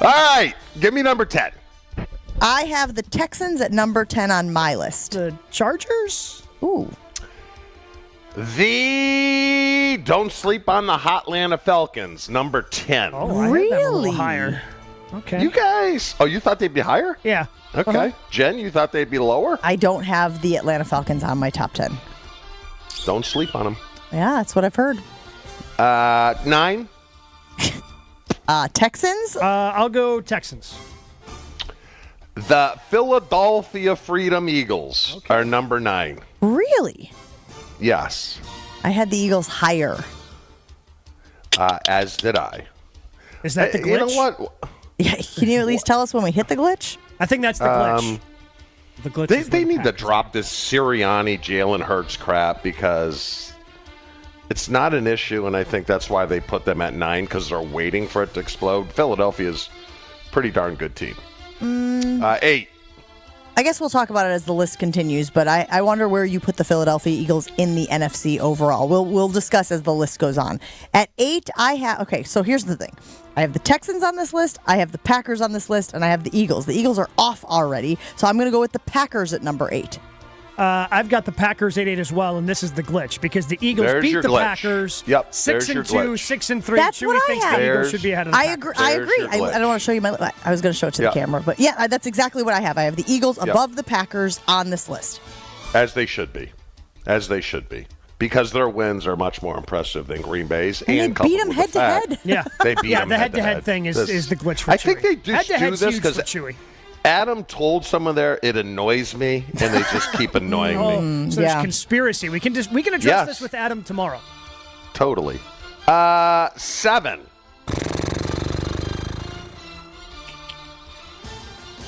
All right. Give me number 10. I have the Texans at number 10 on my list. The Chargers? Ooh. Don't sleep on the Hotlanta Falcons, number 10. Oh, I had them a little higher. Okay. You guys. Oh, you thought they'd be higher? Yeah. Okay. Jen, you thought they'd be lower? I don't have the Atlanta Falcons on my top 10. Don't sleep on them. Yeah, that's what I've heard. 9. Texans? I'll go Texans. The Philadelphia Freedom Eagles are number 9. Really? Yes. I had the Eagles higher. As did I. Is that the glitch? You know what? Yeah, can you at least tell us when we hit the glitch? I think that's the glitch. The glitch. They need to drop this Sirianni, Jalen Hurts crap because it's not an issue, and I think that's why they put them at 9 because they're waiting for it to explode. Philadelphia's a pretty darn good team. 8. I guess we'll talk about it as the list continues, but I wonder where you put the Philadelphia Eagles in the NFC overall. We'll discuss as the list goes on. At 8, so here's the thing. I have the Texans on this list, I have the Packers on this list, and I have the Eagles. The Eagles are off already, so I'm going to go with the Packers at number 8. I've got the Packers 8-8 as well, and this is the glitch because the Eagles beat the glitch. Packers. Yep, 6-2, 6-3. That's Chewy what I thinks have. the Eagles should be ahead of the Packers. I agree. I don't want to show you my. I was going to show it to the camera, but yeah, that's exactly what I have. I have the Eagles above the Packers on this list. As they should be. Because their wins are much more impressive than Green Bay's. And they beat them head to head. Yeah. They beat them the head to head-to-head head. thing is the glitch for Chewy. I think they just do Head-to-head's this huge because for Chewy. Adam told someone there it annoys me, and they just keep annoying me. So there's conspiracy. We can address this with Adam tomorrow. Totally. 7.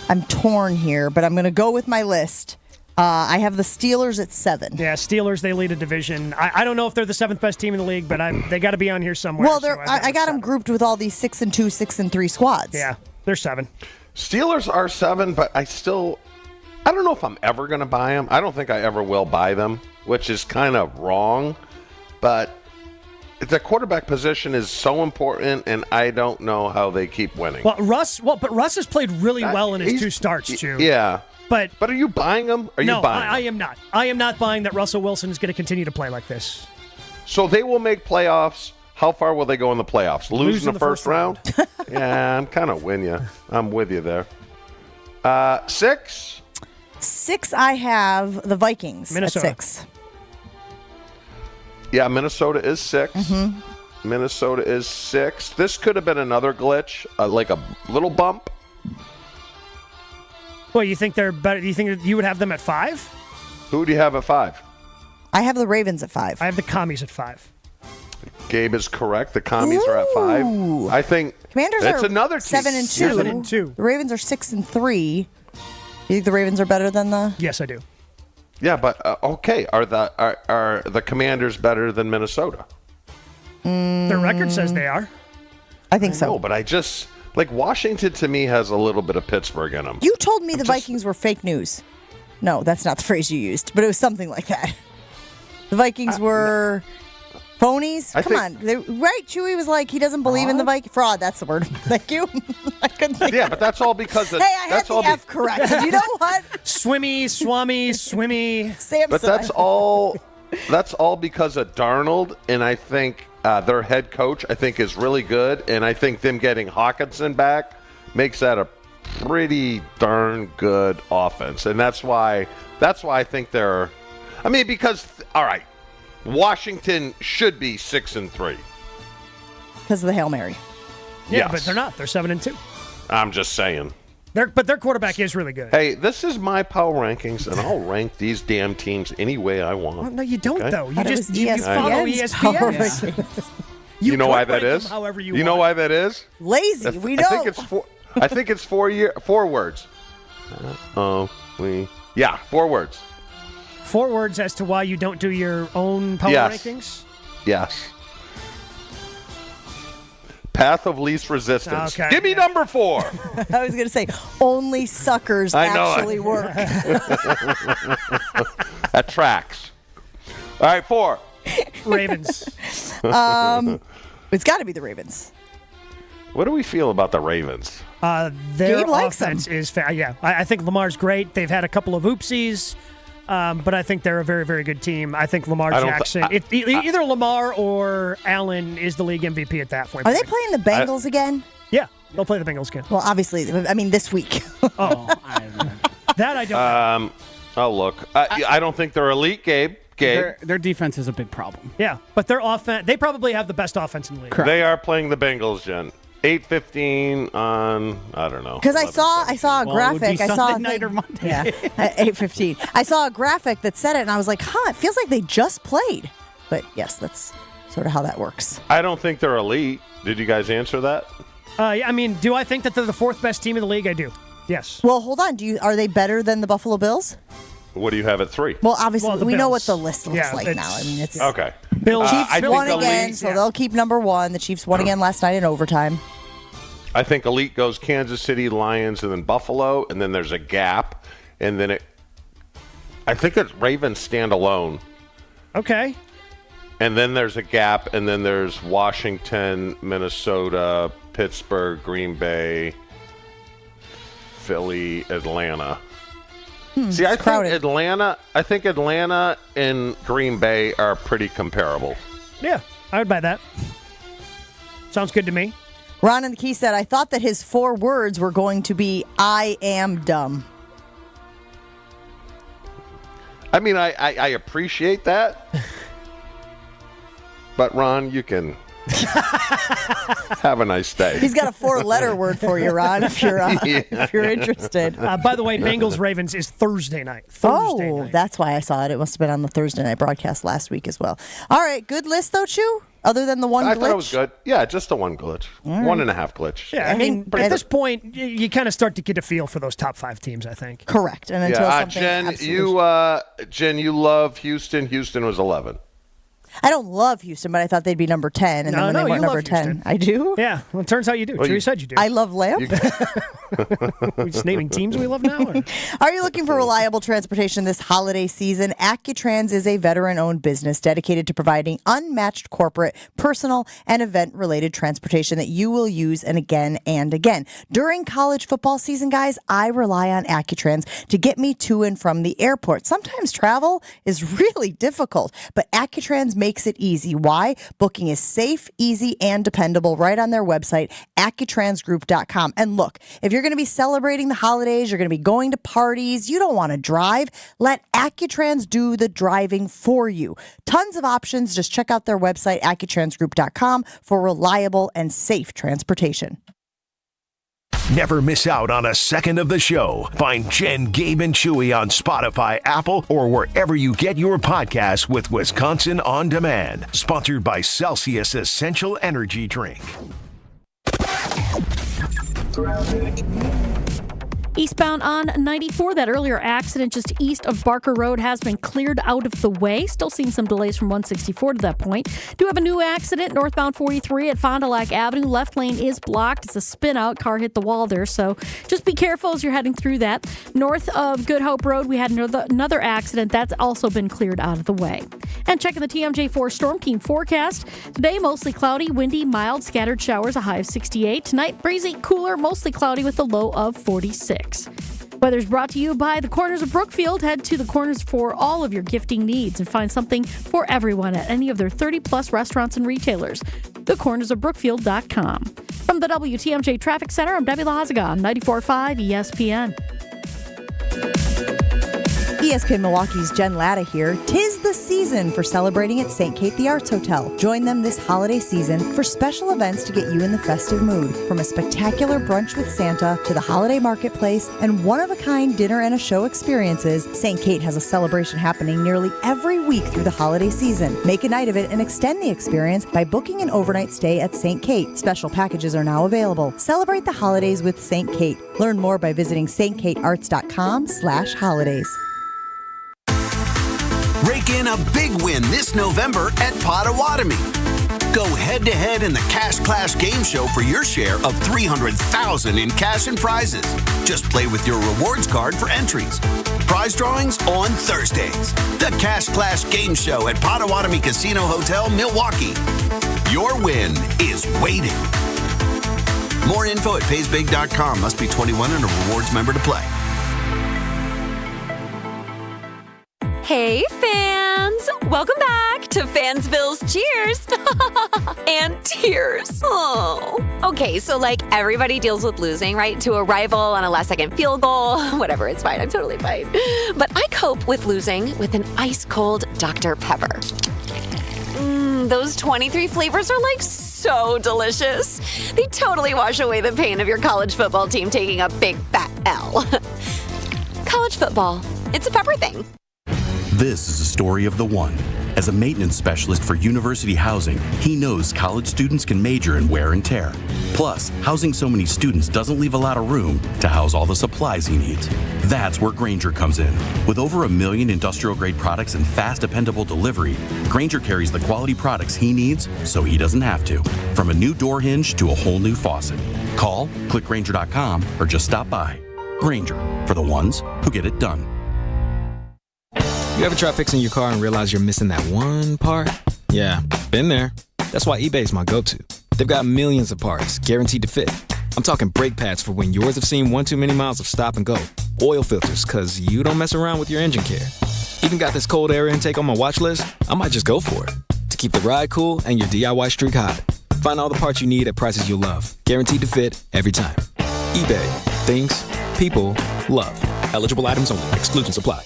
I'm torn here, but I'm going to go with my list. I have the Steelers at 7. Yeah, Steelers, they lead a division. I don't know if they're the 7th best team in the league, but they got to be on here somewhere. Well, I got them grouped with all these 6-2, 6-3 squads. Yeah, they're 7. Steelers are 7, but I don't know if I'm ever going to buy them. I don't think I ever will buy them, which is kind of wrong. But the quarterback position is so important, and I don't know how they keep winning. Well, Russ has played really well in his 2 starts, too. Yeah. But are you buying them? No, I am not. I am not buying that Russell Wilson is going to continue to play like this. So they will make playoffs. How far will they go in the playoffs? Lose in the first round? Yeah, I'm kind of with you. I'm with you there. 6? 6, I have the Vikings Minnesota. at 6. Yeah, Minnesota is 6. Mm-hmm. Minnesota is 6. This could have been another glitch, like a little bump. Well, you think they're better? You think that you would have them at 5? Who do you have at 5? I have the Ravens at 5. I have the Commies at 5. Gabe is correct. The Commies are at 5. I think Commanders that's are another team. 7-2. The Ravens are 6-3. You think the Ravens are better than the? Yes, I do. Yeah, but okay. Are the Commanders better than Minnesota? Their record says they are. I think so. No, but I just Washington to me has a little bit of Pittsburgh in them. You told me the Vikings were fake news. No, that's not the phrase you used, but it was something like that. The Vikings were phonies. Come on, right? Chewy was like he doesn't believe in the Vikings. Fraud. That's the word. Thank you. I couldn't think. Yeah, but that's all because of. Hey, I had the F correct. You know what? Swimmy. Samson. But that's all. That's all because of Darnold, and I think their head coach, I think, is really good, and I think them getting Hawkinson back makes that a pretty darn good offense, and that's why I think they're. I mean, because all right, Washington should be 6-3 because of the Hail Mary. Yeah, yes. But they're not. They're 7-2. I'm just saying. But their quarterback is really good. Hey, this is my power rankings, and I'll rank these damn teams any way I want. Well, no, you don't, okay? though. You just you follow ESPN. You know why that rank is? them however you know want. why that is? Lazy. We know. I think it's 4 words. 4 words. 4 words as to why you don't do your own power rankings? Yes. Path of least resistance. Okay. Give me number 4. I was going to say, only suckers actually work. That tracks. All right, 4. Ravens. It's got to be the Ravens. What do we feel about the Ravens? Their Gabe likes offense them. is I think Lamar's great. They've had a couple of oopsies, but I think they're a very, very good team. I think Lamar Jackson, either Lamar or Allen is the league MVP at that point. Are they playing the Bengals again? Yeah, they'll play the Bengals again. Well, obviously, I mean this week. That I don't know. Oh, look. I don't think they're elite, Gabe. Their defense is a big problem. Yeah, but their offense, they probably have the best offense in the league. Correct. They are playing the Bengals, Jen. 8:15 on, I don't know. Because I saw a graphic. I saw Sunday night or Monday. Yeah, at 8:15. I saw a graphic that said it, and I was like, it feels like they just played. But yes, that's sort of how that works. I don't think they're elite. Did you guys answer that? I mean, do I think that they're the 4th best team in the league? I do. Yes. Well, hold on. Are they better than the Buffalo Bills? What do you have at 3? Well, obviously, we know what Bills. the list looks like now. I mean, it's Okay. Bills. Chiefs won again, so they'll keep number 1. The Chiefs won again last night in overtime. I think elite goes Kansas City, Lions, and then Buffalo, and then there's a gap, and then I think it's Ravens standalone. Okay. And then there's a gap, and then there's Washington, Minnesota, Pittsburgh, Green Bay, Philly, Atlanta. See, I think Atlanta and Green Bay are pretty comparable. Yeah, I would buy that. Sounds good to me. Ron in the Key said, I thought that his 4 words were going to be, I am dumb. I mean, I appreciate that. But, Ron, you can have a nice day. He's got a 4-letter word for you, Ron, if you're interested. By the way, Bengals-Ravens is Thursday night. That's why I saw it. It must have been on the Thursday night broadcast last week as well. All right, good list, though, Chew? Other than the one glitch? I thought it was good. Yeah, just the one glitch. Right. 1.5 glitch. Yeah, I mean, at this point, you kind of start to get a feel for those top 5 teams, I think. Correct. And until something Jen, you love Houston. Houston was 11. I don't love Houston, but I thought they'd be number 10. And then when they weren't number 10, Houston. I do? Yeah, well, it turns out you do. Well, You said you do. I love Lamp. We're just naming teams we love now? Or? Are you looking for reliable transportation this holiday season? AccuTrans is a veteran-owned business dedicated to providing unmatched corporate, personal, and event-related transportation that you will use and again and again. During college football season, guys, I rely on AccuTrans to get me to and from the airport. Sometimes travel is really difficult, but AccuTrans makes it easy. Why? Booking is safe, easy, and dependable right on their website, AccuTransGroup.com. And look, if you're going to be celebrating the holidays, you're going to be going to parties, you don't want to drive, let AccuTrans do the driving for you. Tons of options. Just check out their website, AccuTransGroup.com, for reliable and safe transportation. Never miss out on a second of the show. Find Jen, Gabe, and Chewy on Spotify, Apple, or wherever you get your podcasts with Wisconsin On Demand. Sponsored by Celsius Essential Energy Drink. Eastbound on 94, that earlier accident just east of Barker Road has been cleared out of the way. Still seeing some delays from 164 to that point. Do have a new accident northbound 43 at Fond du Lac Avenue. Left lane is blocked. It's a spin out. Car hit the wall there, so just be careful as you're heading through that. North of Good Hope Road, we had another accident. That's also been cleared out of the way. And checking the TMJ4 Storm Team forecast. Today, mostly cloudy, windy, mild, scattered showers, a high of 68. Tonight, breezy, cooler, mostly cloudy with a low of 46. Weather's brought to you by the Corners of Brookfield. Head to the Corners for all of your gifting needs and find something for everyone at any of their 30-plus restaurants and retailers. thecornersofbrookfield.com. From the WTMJ Traffic Center, I'm Debbie Lazaga on 94.5 ESPN. ESPN Milwaukee's Jen Latta here. 'Tis the season for celebrating at St. Kate the Arts Hotel. Join them this holiday season for special events to get you in the festive mood. From a spectacular brunch with Santa to the holiday marketplace and one-of-a-kind dinner and a show experiences, St. Kate has a celebration happening nearly every week through the holiday season. Make a night of it and extend the experience by booking an overnight stay at St. Kate. Special packages are now available. Celebrate the holidays with St. Kate. Learn more by visiting stkatearts.com/holidays. Rake in a big win this November at Potawatomi. Go head-to-head in the Cash Clash game show for your share of $300,000 in cash and prizes. Just play with your rewards card for entries. Prize drawings on Thursdays. The Cash Clash game show at Potawatomi Casino Hotel, Milwaukee. Your win is waiting. More info at paysbig.com. Must be 21 and a rewards member to play. Hey, fans! Welcome back to Fansville's Cheers and Tears. Oh. Okay, so everybody deals with losing, right? To a rival on a last-second field goal. Whatever, it's fine. I'm totally fine. But I cope with losing with an ice-cold Dr. Pepper. Those 23 flavors are so delicious. They totally wash away the pain of your college football team taking a big fat L. College football, it's a pepper thing. This is a story of the one. As a maintenance specialist for university housing, he knows college students can major in wear and tear. Plus, housing so many students doesn't leave a lot of room to house all the supplies he needs. That's where Grainger comes in. With over 1 million industrial-grade products and fast, dependable delivery, Grainger carries the quality products he needs so he doesn't have to. From a new door hinge to a whole new faucet. Call, click Grainger.com, or just stop by. Grainger, for the ones who get it done. You ever try fixing your car and realize you're missing that one part? Yeah, been there. That's why eBay's my go-to. They've got millions of parts, guaranteed to fit. I'm talking brake pads for when yours have seen one too many miles of stop and go. Oil filters, because you don't mess around with your engine care. Even got this cold air intake on my watch list. I might just go for it. To keep the ride cool and your DIY streak hot. Find all the parts you need at prices you'll love. Guaranteed to fit every time. eBay. Things. People. Love. Eligible items only. Exclusions apply.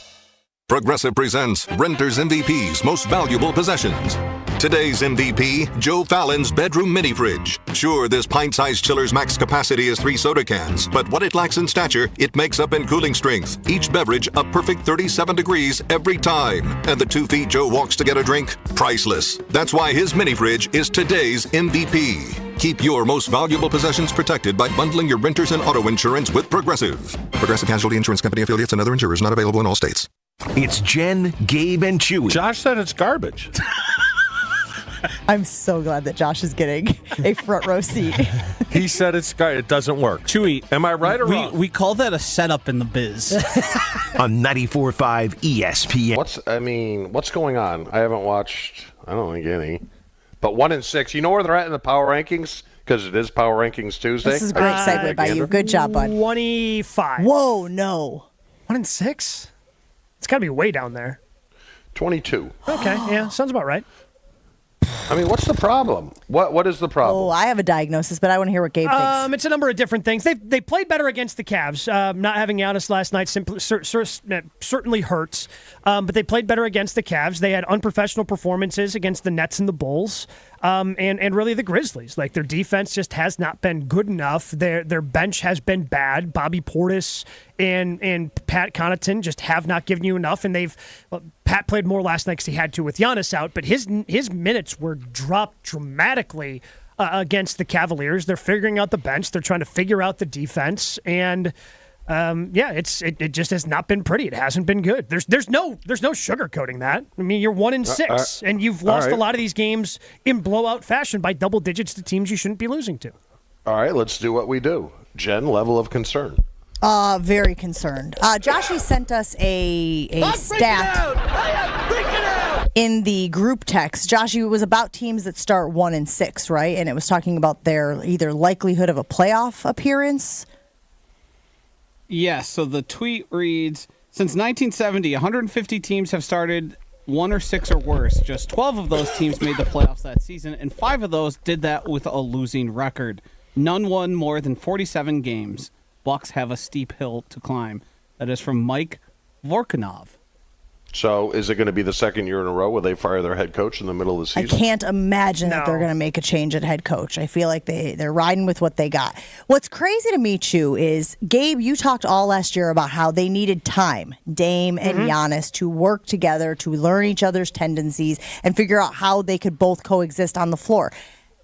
Progressive presents Renter's MVP's Most Valuable Possessions. Today's MVP, Joe Fallon's bedroom mini fridge. Sure, this pint-sized chiller's max capacity is 3 soda cans, but what it lacks in stature, it makes up in cooling strength. Each beverage a perfect 37 degrees every time. And the 2 feet Joe walks to get a drink? Priceless. That's why his mini fridge is today's MVP. Keep your most valuable possessions protected by bundling your renters and auto insurance with Progressive. Progressive Casualty Insurance Company affiliates and other insurers not available in all states. It's Jen, Gabe, and Chewy. Josh said it's garbage. I'm so glad that Josh is getting a front row seat. He said it doesn't work. Chewy, am I right or wrong? We call that a setup in the biz. On 94.5 ESPN. What's going on? I haven't watched, I don't think any. But 1-6. You know where they're at in the power rankings? Because it is Power Rankings Tuesday. This is a great segue by you. Good job, bud. 25. Whoa, no. 1-6? It's got to be way down there. 22. Okay, yeah, sounds about right. I mean, what's the problem? What is the problem? Oh, I have a diagnosis, but I want to hear what Gabe thinks. It's a number of different things. They played better against the Cavs. Not having Giannis last night certainly hurts, but they played better against the Cavs. They had unprofessional performances against the Nets and the Bulls, and really the Grizzlies. Like, their defense just has not been good enough. Their bench has been bad. Bobby Portis and Pat Connaughton just have not given you enough, and Pat played more last night because he had to with Giannis out, but his minutes were dropped dramatically against the Cavaliers. They're figuring out the bench. They're trying to figure out the defense, and it just has not been pretty. It hasn't been good. There's no sugarcoating that. I mean, you're 1-6, and you've lost a lot of these games in blowout fashion by double digits to teams you shouldn't be losing to. All right, let's do what we do. Jen, level of concern. Very concerned. Joshy sent us a stat in the group text. Joshy, it was about teams that start 1-6, right? And it was talking about their either likelihood of a playoff appearance. Yes, so the tweet reads, since 1970, 150 teams have started 1 or 6 or worse. Just 12 of those teams made the playoffs that season, and 5 of those did that with a losing record. None won more than 47 games. Bucks have a steep hill to climb. That is from Mike Vorkunov. So is it going to be the second year in a row where they fire their head coach in the middle of the season? I can't imagine that they're going to make a change at head coach. I feel like they're riding with what they got. What's crazy to me, Chew, is, Gabe, you talked all last year about how they needed time, Dame and Giannis, to work together, to learn each other's tendencies, and figure out how they could both coexist on the floor.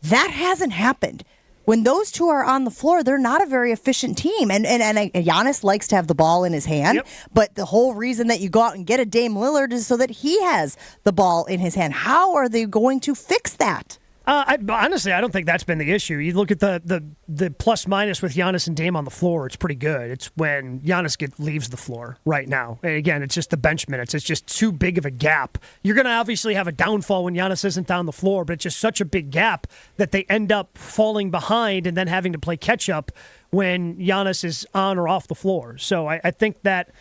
That hasn't happened. When those two are on the floor, they're not a very efficient team. And Giannis likes to have the ball in his hand, but the whole reason that you go out and get a Dame Lillard is so that he has the ball in his hand. How are they going to fix that? Honestly, I don't think that's been the issue. You look at the plus-minus with Giannis and Dame on the floor, it's pretty good. It's when Giannis leaves the floor right now. And again, it's just the bench minutes. It's just too big of a gap. You're going to obviously have a downfall when Giannis isn't on the floor, but it's just such a big gap that they end up falling behind and then having to play catch-up when Giannis is on or off the floor. So I think that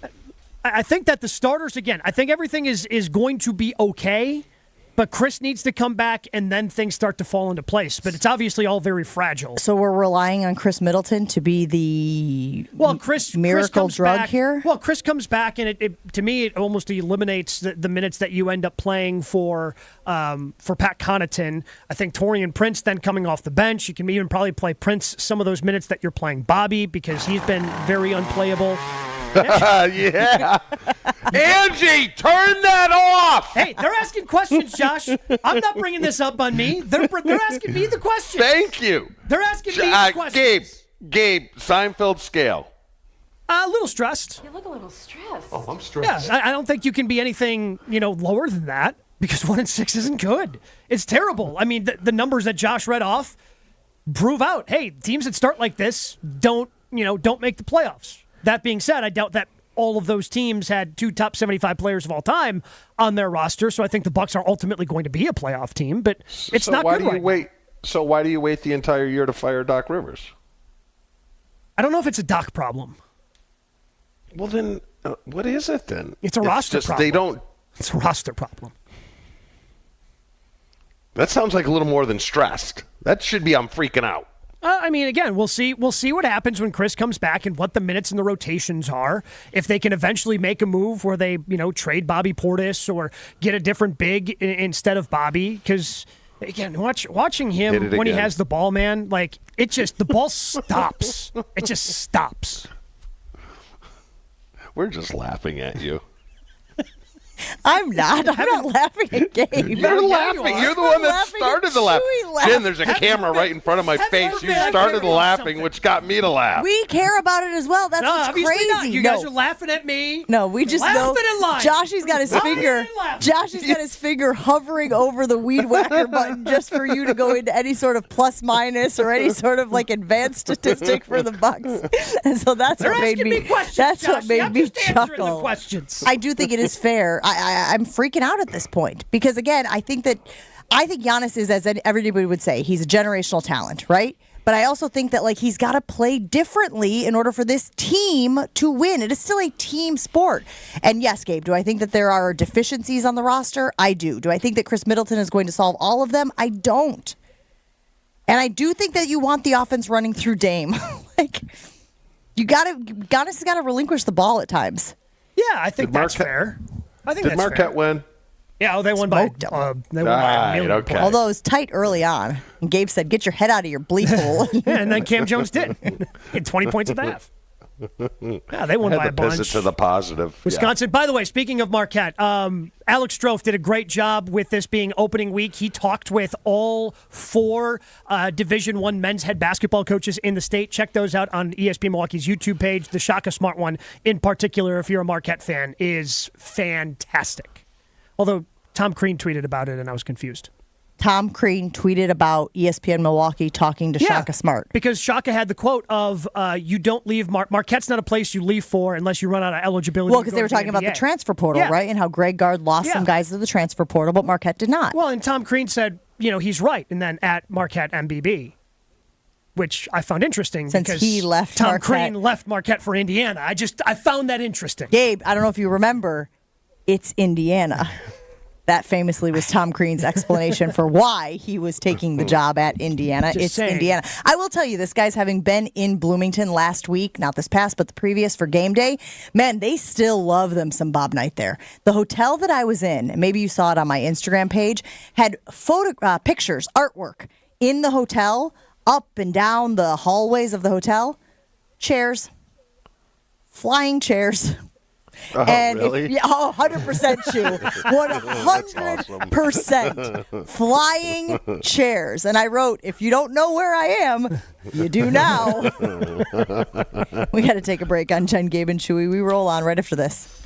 the starters, again, I think everything is going to be okay. But Chris needs to come back, and then things start to fall into place. But it's obviously all very fragile. So we're relying on Chris Middleton to be the miracle drug here? Well, Chris comes back, and it to me, it almost eliminates the minutes that you end up playing for Pat Connaughton. I think Taurean Prince then coming off the bench. You can even probably play Prince some of those minutes that you're playing Bobby because he's been very unplayable. Yeah. Angie, turn that off. Hey, they're asking questions, Josh. I'm not bringing this up on me. They're asking me the questions. Thank you. They're asking me the questions. Gabe, Seinfeld scale. A little stressed. You look a little stressed. Oh, I'm stressed. Yeah, I don't think you can be anything, lower than that because 1-6 isn't good. It's terrible. I mean, the numbers that Josh read off prove out, hey, teams that start like this don't make the playoffs. That being said, I doubt that all of those teams had 2 top 75 players of all time on their roster, so I think the Bucks are ultimately going to be a playoff team, but it's not good right now. So why do you wait the entire year to fire Doc Rivers? I don't know if it's a Doc problem. Well, then, what is it then? It's a roster problem. It's a roster problem. That sounds like a little more than stressed. That should be I'm freaking out. I mean, again, we'll see what happens when Chris comes back and what the minutes and the rotations are. If they can eventually make a move where they, trade Bobby Portis or get a different big instead of Bobby, because again, watching him when he has the ball, man, like the ball stops. It just stops. We're just laughing at you. I'm not laughing at Gabe. You're laughing. You're the one that started the laugh. Jen, there's a camera right in front of my face. You started laughing, which got me to laugh. We care about it as well. That's what's crazy. Not. You guys are laughing at me. No, we just know. Joshy's got his finger. Joshy's got his finger hovering over the weed whacker button just for you to go into any sort of plus minus or any sort of like advanced statistic for the Bucks. And so that's what made me. That's what made me chuckle. I do think it is fair. I'm freaking out at this point because, again, I think Giannis is, as everybody would say, he's a generational talent, right? But I also think that he's got to play differently in order for this team to win. It is still a team sport. And yes, Gabe, do I think that there are deficiencies on the roster? I do. Do I think that Chris Middleton is going to solve all of them? I don't. And I do think that you want the offense running through Dame. Giannis has got to relinquish the ball at times. Yeah, I think that's fair. Did Marquette win? Yeah, they won by a million. Okay. Although it was tight early on. And Gabe said, get your head out of your bleep hole. And then Cam Jones did. He had 20 points at the half. Yeah, they won by a bunch. Pivot to the positive. Wisconsin. Yeah. By the way, speaking of Marquette, Alex Strofe did a great job with this being opening week. He talked with all 4 Division I men's head basketball coaches in the state. Check those out on ESPN Milwaukee's YouTube page. The Shaka Smart one, in particular, if you're a Marquette fan, is fantastic. Although Tom Crean tweeted about it, and I was confused. Tom Crean tweeted about ESPN Milwaukee talking to Shaka Smart. Because Shaka had the quote of, you don't leave, Marquette's not a place you leave for unless you run out of eligibility. Well, because they were talking about the transfer portal, right? And how Greg Gard lost some guys to the transfer portal, but Marquette did not. Well, and Tom Crean said, he's right, and then at Marquette MBB, which I found interesting. Since because he left Tom Marquette. Crean left Marquette for Indiana. I found that interesting. Gabe, I don't know if you remember, it's Indiana. That famously was Tom Crean's explanation for why he was taking the job at Indiana. Indiana. I will tell you, this guy's having been in Bloomington last week, not this past, but the previous for game day. Man, they still love them some Bob Knight there. The hotel that I was in, maybe you saw it on my Instagram page, had pictures, artwork in the hotel, up and down the hallways of the hotel. Chairs. Flying chairs. Oh, and really? 100% Chew. 100% flying chairs. And I wrote, if you don't know where I am, you do now. We got to take a break on Jen, Gabe, and Chewy. We roll on right after this.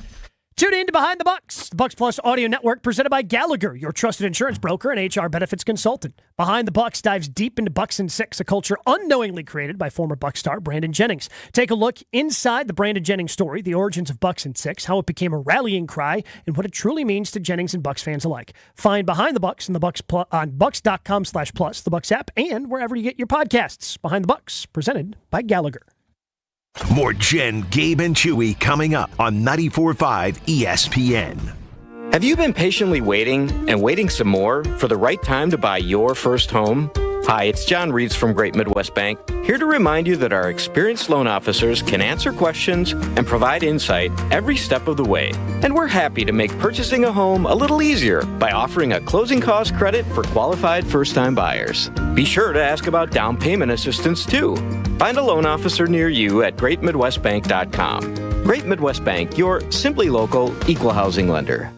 Tune in to Behind the Bucks, the Bucks Plus audio network presented by Gallagher, your trusted insurance broker and HR benefits consultant. Behind the Bucks dives deep into Bucks and Six, a culture unknowingly created by former Bucs star Brandon Jennings. Take a look inside the Brandon Jennings story, the origins of Bucks and Six, how it became a rallying cry, and what it truly means to Jennings and Bucks fans alike. Find Behind the Bucks on Bucks.com/plus, the Bucks app, and wherever you get your podcasts. Behind the Bucks, presented by Gallagher. More Jen, Gabe, and Chewy coming up on 94.5 ESPN. Have you been patiently waiting and waiting some more for the right time to buy your first home? Hi, it's John Reitz from Great Midwest Bank, here to remind you that our experienced loan officers can answer questions and provide insight every step of the way. And we're happy to make purchasing a home a little easier by offering a closing cost credit for qualified first-time buyers. Be sure to ask about down payment assistance, too. Find a loan officer near you at greatmidwestbank.com. Great Midwest Bank, your simply local equal housing lender.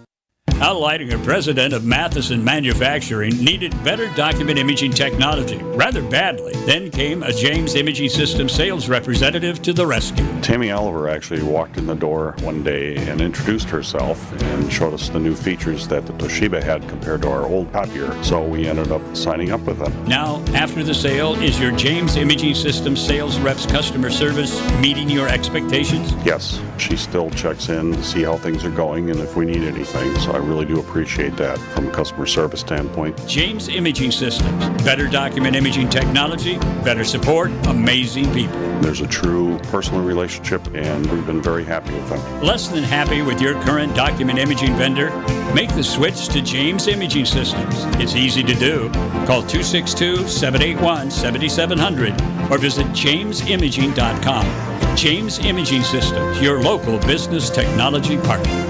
Al Leidinger, president of Matheson Manufacturing, needed better document imaging technology rather badly. Then came a James Imaging System sales representative to the rescue. Tammy Oliver actually walked in the door one day and introduced herself and showed us the new features that the Toshiba had compared to our old copier. So we ended up signing up with them. Now, after the sale, is your James Imaging System sales rep's customer service meeting your expectations? Yes. She still checks in to see how things are going and if we need anything. So I really do appreciate that from a customer service standpoint. James Imaging Systems. Better document imaging technology, better support, amazing people. There's a true personal relationship, and we've been very happy with them. Less than happy with your current document imaging vendor? Make the switch to James Imaging Systems. It's easy to do. Call 262-781-7700 or visit jamesimaging.com. James Imaging Systems, your local business technology partner.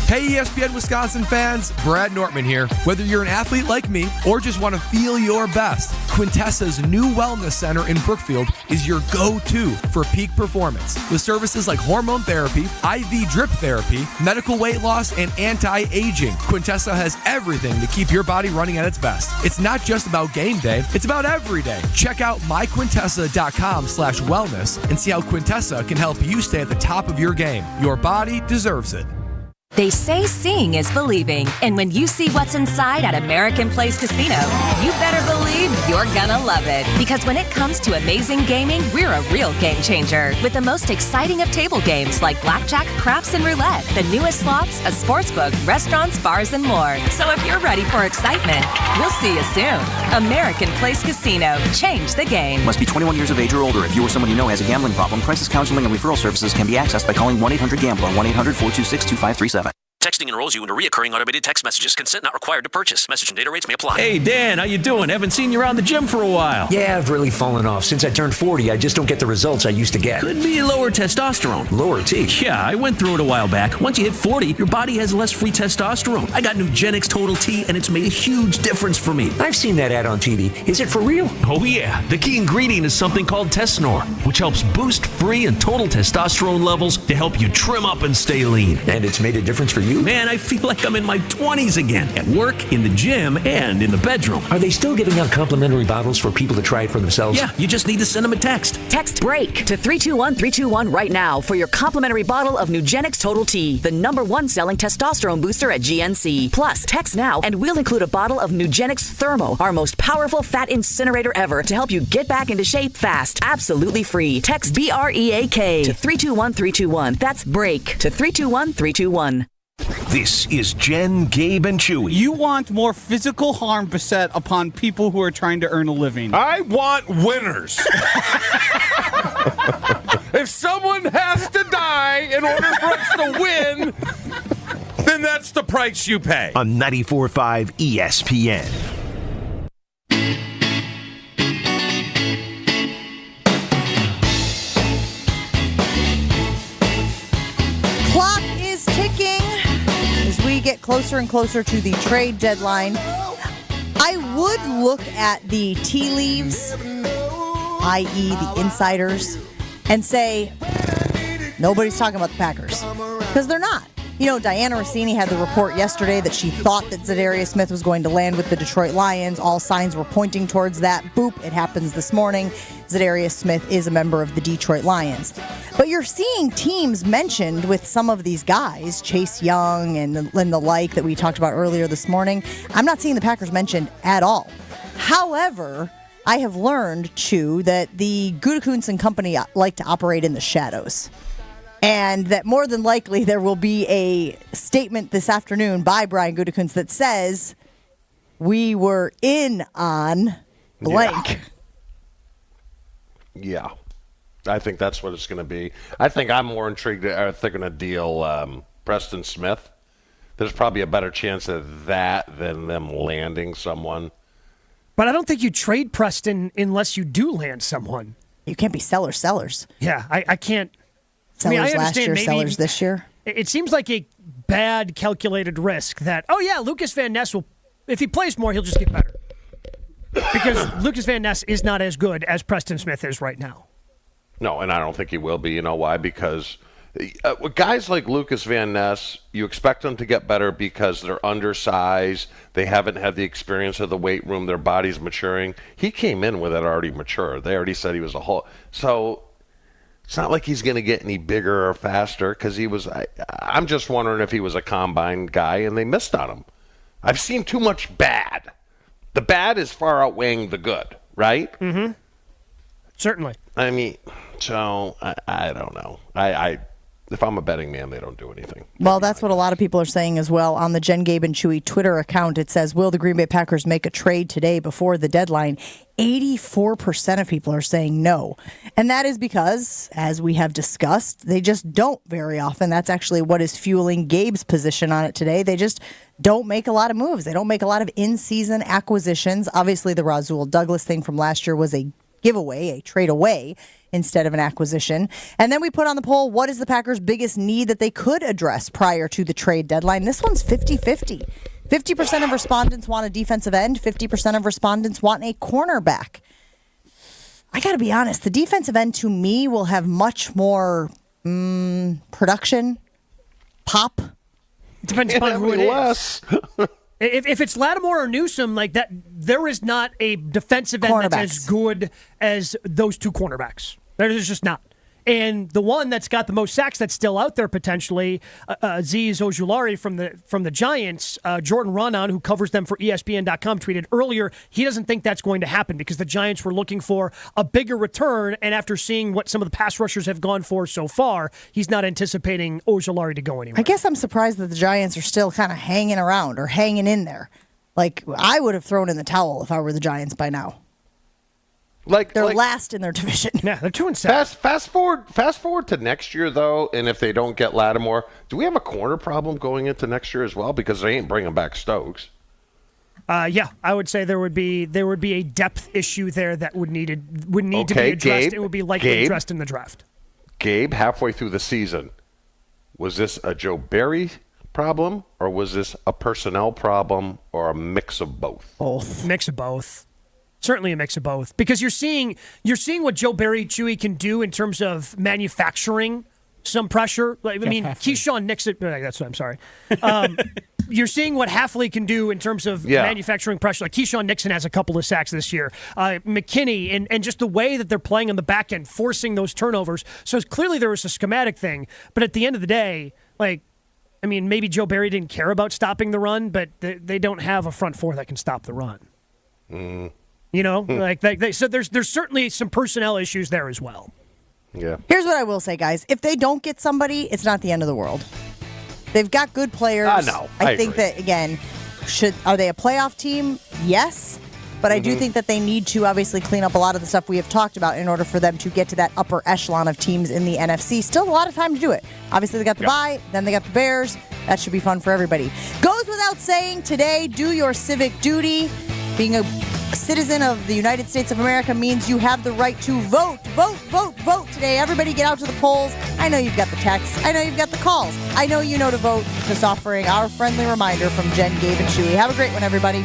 Hey ESPN Wisconsin fans, Brad Nortman here. Whether you're an athlete like me or just want to feel your best, Quintessa's new wellness center in Brookfield is your go-to for peak performance. With services like hormone therapy, IV drip therapy, medical weight loss, and anti-aging, Quintessa has everything to keep your body running at its best. It's not just about game day, it's about every day. Check out myquintessa.com/wellness and see how Quintessa can help you stay at the top of your game. Your body deserves it. They say seeing is believing, and when you see what's inside at American Place Casino, you better believe you're gonna love it. Because when it comes to amazing gaming, we're a real game changer. With the most exciting of table games like blackjack, craps, and roulette, the newest slots, a sports book, restaurants, bars, and more. So if you're ready for excitement, we'll see you soon. American Place Casino. Change the game. Must be 21 years of age or older. If you or someone you know has a gambling problem, crisis counseling and referral services can be accessed by calling 1-800-GAMBLER, 1-800-426-2537. Texting enrolls you into recurring automated text messages. Consent not required to purchase. Message and data rates may apply. Hey, Dan, how you doing? Haven't seen you around the gym for a while. Yeah, I've really fallen off. Since I turned 40, I just don't get the results I used to get. Could be lower testosterone. Lower T? Yeah, I went through it a while back. Once you hit 40, your body has less free testosterone. I got Nugenix Total T, and it's made a huge difference for me. I've seen that ad on TV. Is it for real? Oh, yeah. The key ingredient is something called Tesnor, which helps boost free and total testosterone levels to help you trim up and stay lean. And it's made a difference for you? Man, I feel like I'm in my 20s again, at work, in the gym, and in the bedroom. Are they still giving out complimentary bottles for people to try it for themselves? Yeah, you just need to send them a text. Text BREAK to 321-321 right now for your complimentary bottle of Nugenix Total T, the #1 selling testosterone booster at GNC. Plus, text now and we'll include a bottle of Nugenix Thermo, our most powerful fat incinerator ever, to help you get back into shape fast. Absolutely free. Text BREAK to 321-321. That's BREAK to 321-321. This is Jen, Gabe, and Chewy. You want more physical harm beset upon people who are trying to earn a living. I want winners. If someone has to die in order for us to win, then that's the price you pay. On 94.5 ESPN. Clock is ticking as we get closer and closer to the trade deadline. I would look at the tea leaves, i.e. the insiders, and say, nobody's talking about the Packers. Because they're not. You know, Diana Rossini had the report yesterday that she thought that Zadarius Smith was going to land with the Detroit Lions. All signs were pointing towards that. Boop, it happens this morning. Zadarius Smith is a member of the Detroit Lions. But you're seeing teams mentioned with some of these guys, Chase Young and the like that we talked about earlier this morning. I'm not seeing the Packers mentioned at all. However, I have learned, too, that the Gutekunst and company like to operate in the shadows. And that more than likely there will be a statement this afternoon by Brian Gutekunst that says, we were in on blank. Yeah. I think that's what it's going to be. I think I'm more intrigued if they're going to deal Preston Smith. There's probably a better chance of that than them landing someone. But I don't think you trade Preston unless you do land someone. You can't be sellers. Yeah, I can't. Sellers last year, sellers this year. It seems like a bad calculated risk that, Lucas Van Ness will, if he plays more, he'll just get better. Because Lucas Van Ness is not as good as Preston Smith is right now. No, and I don't think he will be. You know why? Because guys like Lucas Van Ness, you expect them to get better because they're undersized. They haven't had the experience of the weight room. Their body's maturing. He came in with it already mature. They already said he was a whole. So it's not like he's going to get any bigger or faster because he was. I'm just wondering if he was a combine guy and they missed on him. I've seen too much bad. The bad is far outweighing the good, right? Mm-hmm. Certainly. I mean, So I don't know. If I'm a betting man, they don't do anything. Well, that's what a lot of people are saying as well. On the Jen, Gabe, and Chewy Twitter account, it says, will the Green Bay Packers make a trade today before the deadline? 84% of people are saying no. And that is because, as we have discussed, they just don't very often. That's actually what is fueling Gabe's position on it today. They just don't make a lot of moves. They don't make a lot of in-season acquisitions. Obviously, the Rasul Douglas thing from last year was a giveaway, a trade away, instead of an acquisition. And then we put on the poll, what is the Packers' biggest need that they could address prior to the trade deadline? This one's 50-50. 50% of respondents want a defensive end. 50% of respondents want a cornerback. I got to be honest, the defensive end to me will have much more production, pop. Depends upon who it is. If it's Lattimore or Newsome, like that, there is not a defensive end that's as good as those two cornerbacks. There's just not. And the one that's got the most sacks that's still out there potentially, Azeez Ojulari from the Giants, Jordan Ronan, who covers them for ESPN.com, tweeted earlier he doesn't think that's going to happen because the Giants were looking for a bigger return, and after seeing what some of the pass rushers have gone for so far, he's not anticipating Ojulari to go anywhere. I guess I'm surprised that the Giants are still kind of hanging around or hanging in there. Like, I would have thrown in the towel if I were the Giants by now. They're last in their division. Yeah, they're 2-7. Fast forward to next year, though, and if they don't get Lattimore, do we have a corner problem going into next year as well? Because they ain't bringing back Stokes. Yeah, I would say there would be a depth issue there that would need to be addressed. Gabe, it would be likely addressed in the draft. Gabe, halfway through the season, was this a Joe Barry problem, or was this a personnel problem, or a mix of both? Both. Mix of both. Certainly a mix of both, because you're seeing what Joe Barry Chewy can do in terms of manufacturing some pressure. Like, I mean, Keyshawn Nixon. That's what I'm sorry. You're seeing what Halfley can do in terms of manufacturing pressure. Like Keyshawn Nixon has a couple of sacks this year. McKinney and just the way that they're playing on the back end, forcing those turnovers. So clearly there was a schematic thing, but at the end of the day, maybe Joe Barry didn't care about stopping the run, but they don't have a front four that can stop the run. You know, so there's certainly some personnel issues there as well. Yeah. Here's what I will say, guys. If they don't get somebody, it's not the end of the world. They've got good players. No, I think that, again, are they a playoff team? Yes. But I do think that they need to obviously clean up a lot of the stuff we have talked about in order for them to get to that upper echelon of teams in the NFC. Still a lot of time to do it. Obviously, they got the bye, then they got the Bears. That should be fun for everybody. Goes without saying, today, do your civic duty. Being a citizen of the United States of America means you have the right to vote. Vote today. Everybody get out to the polls. I know you've got the texts. I know you've got the calls. I know you know to vote. Just offering our friendly reminder from Jen, Gabe, and Chewy. Have a great one, everybody.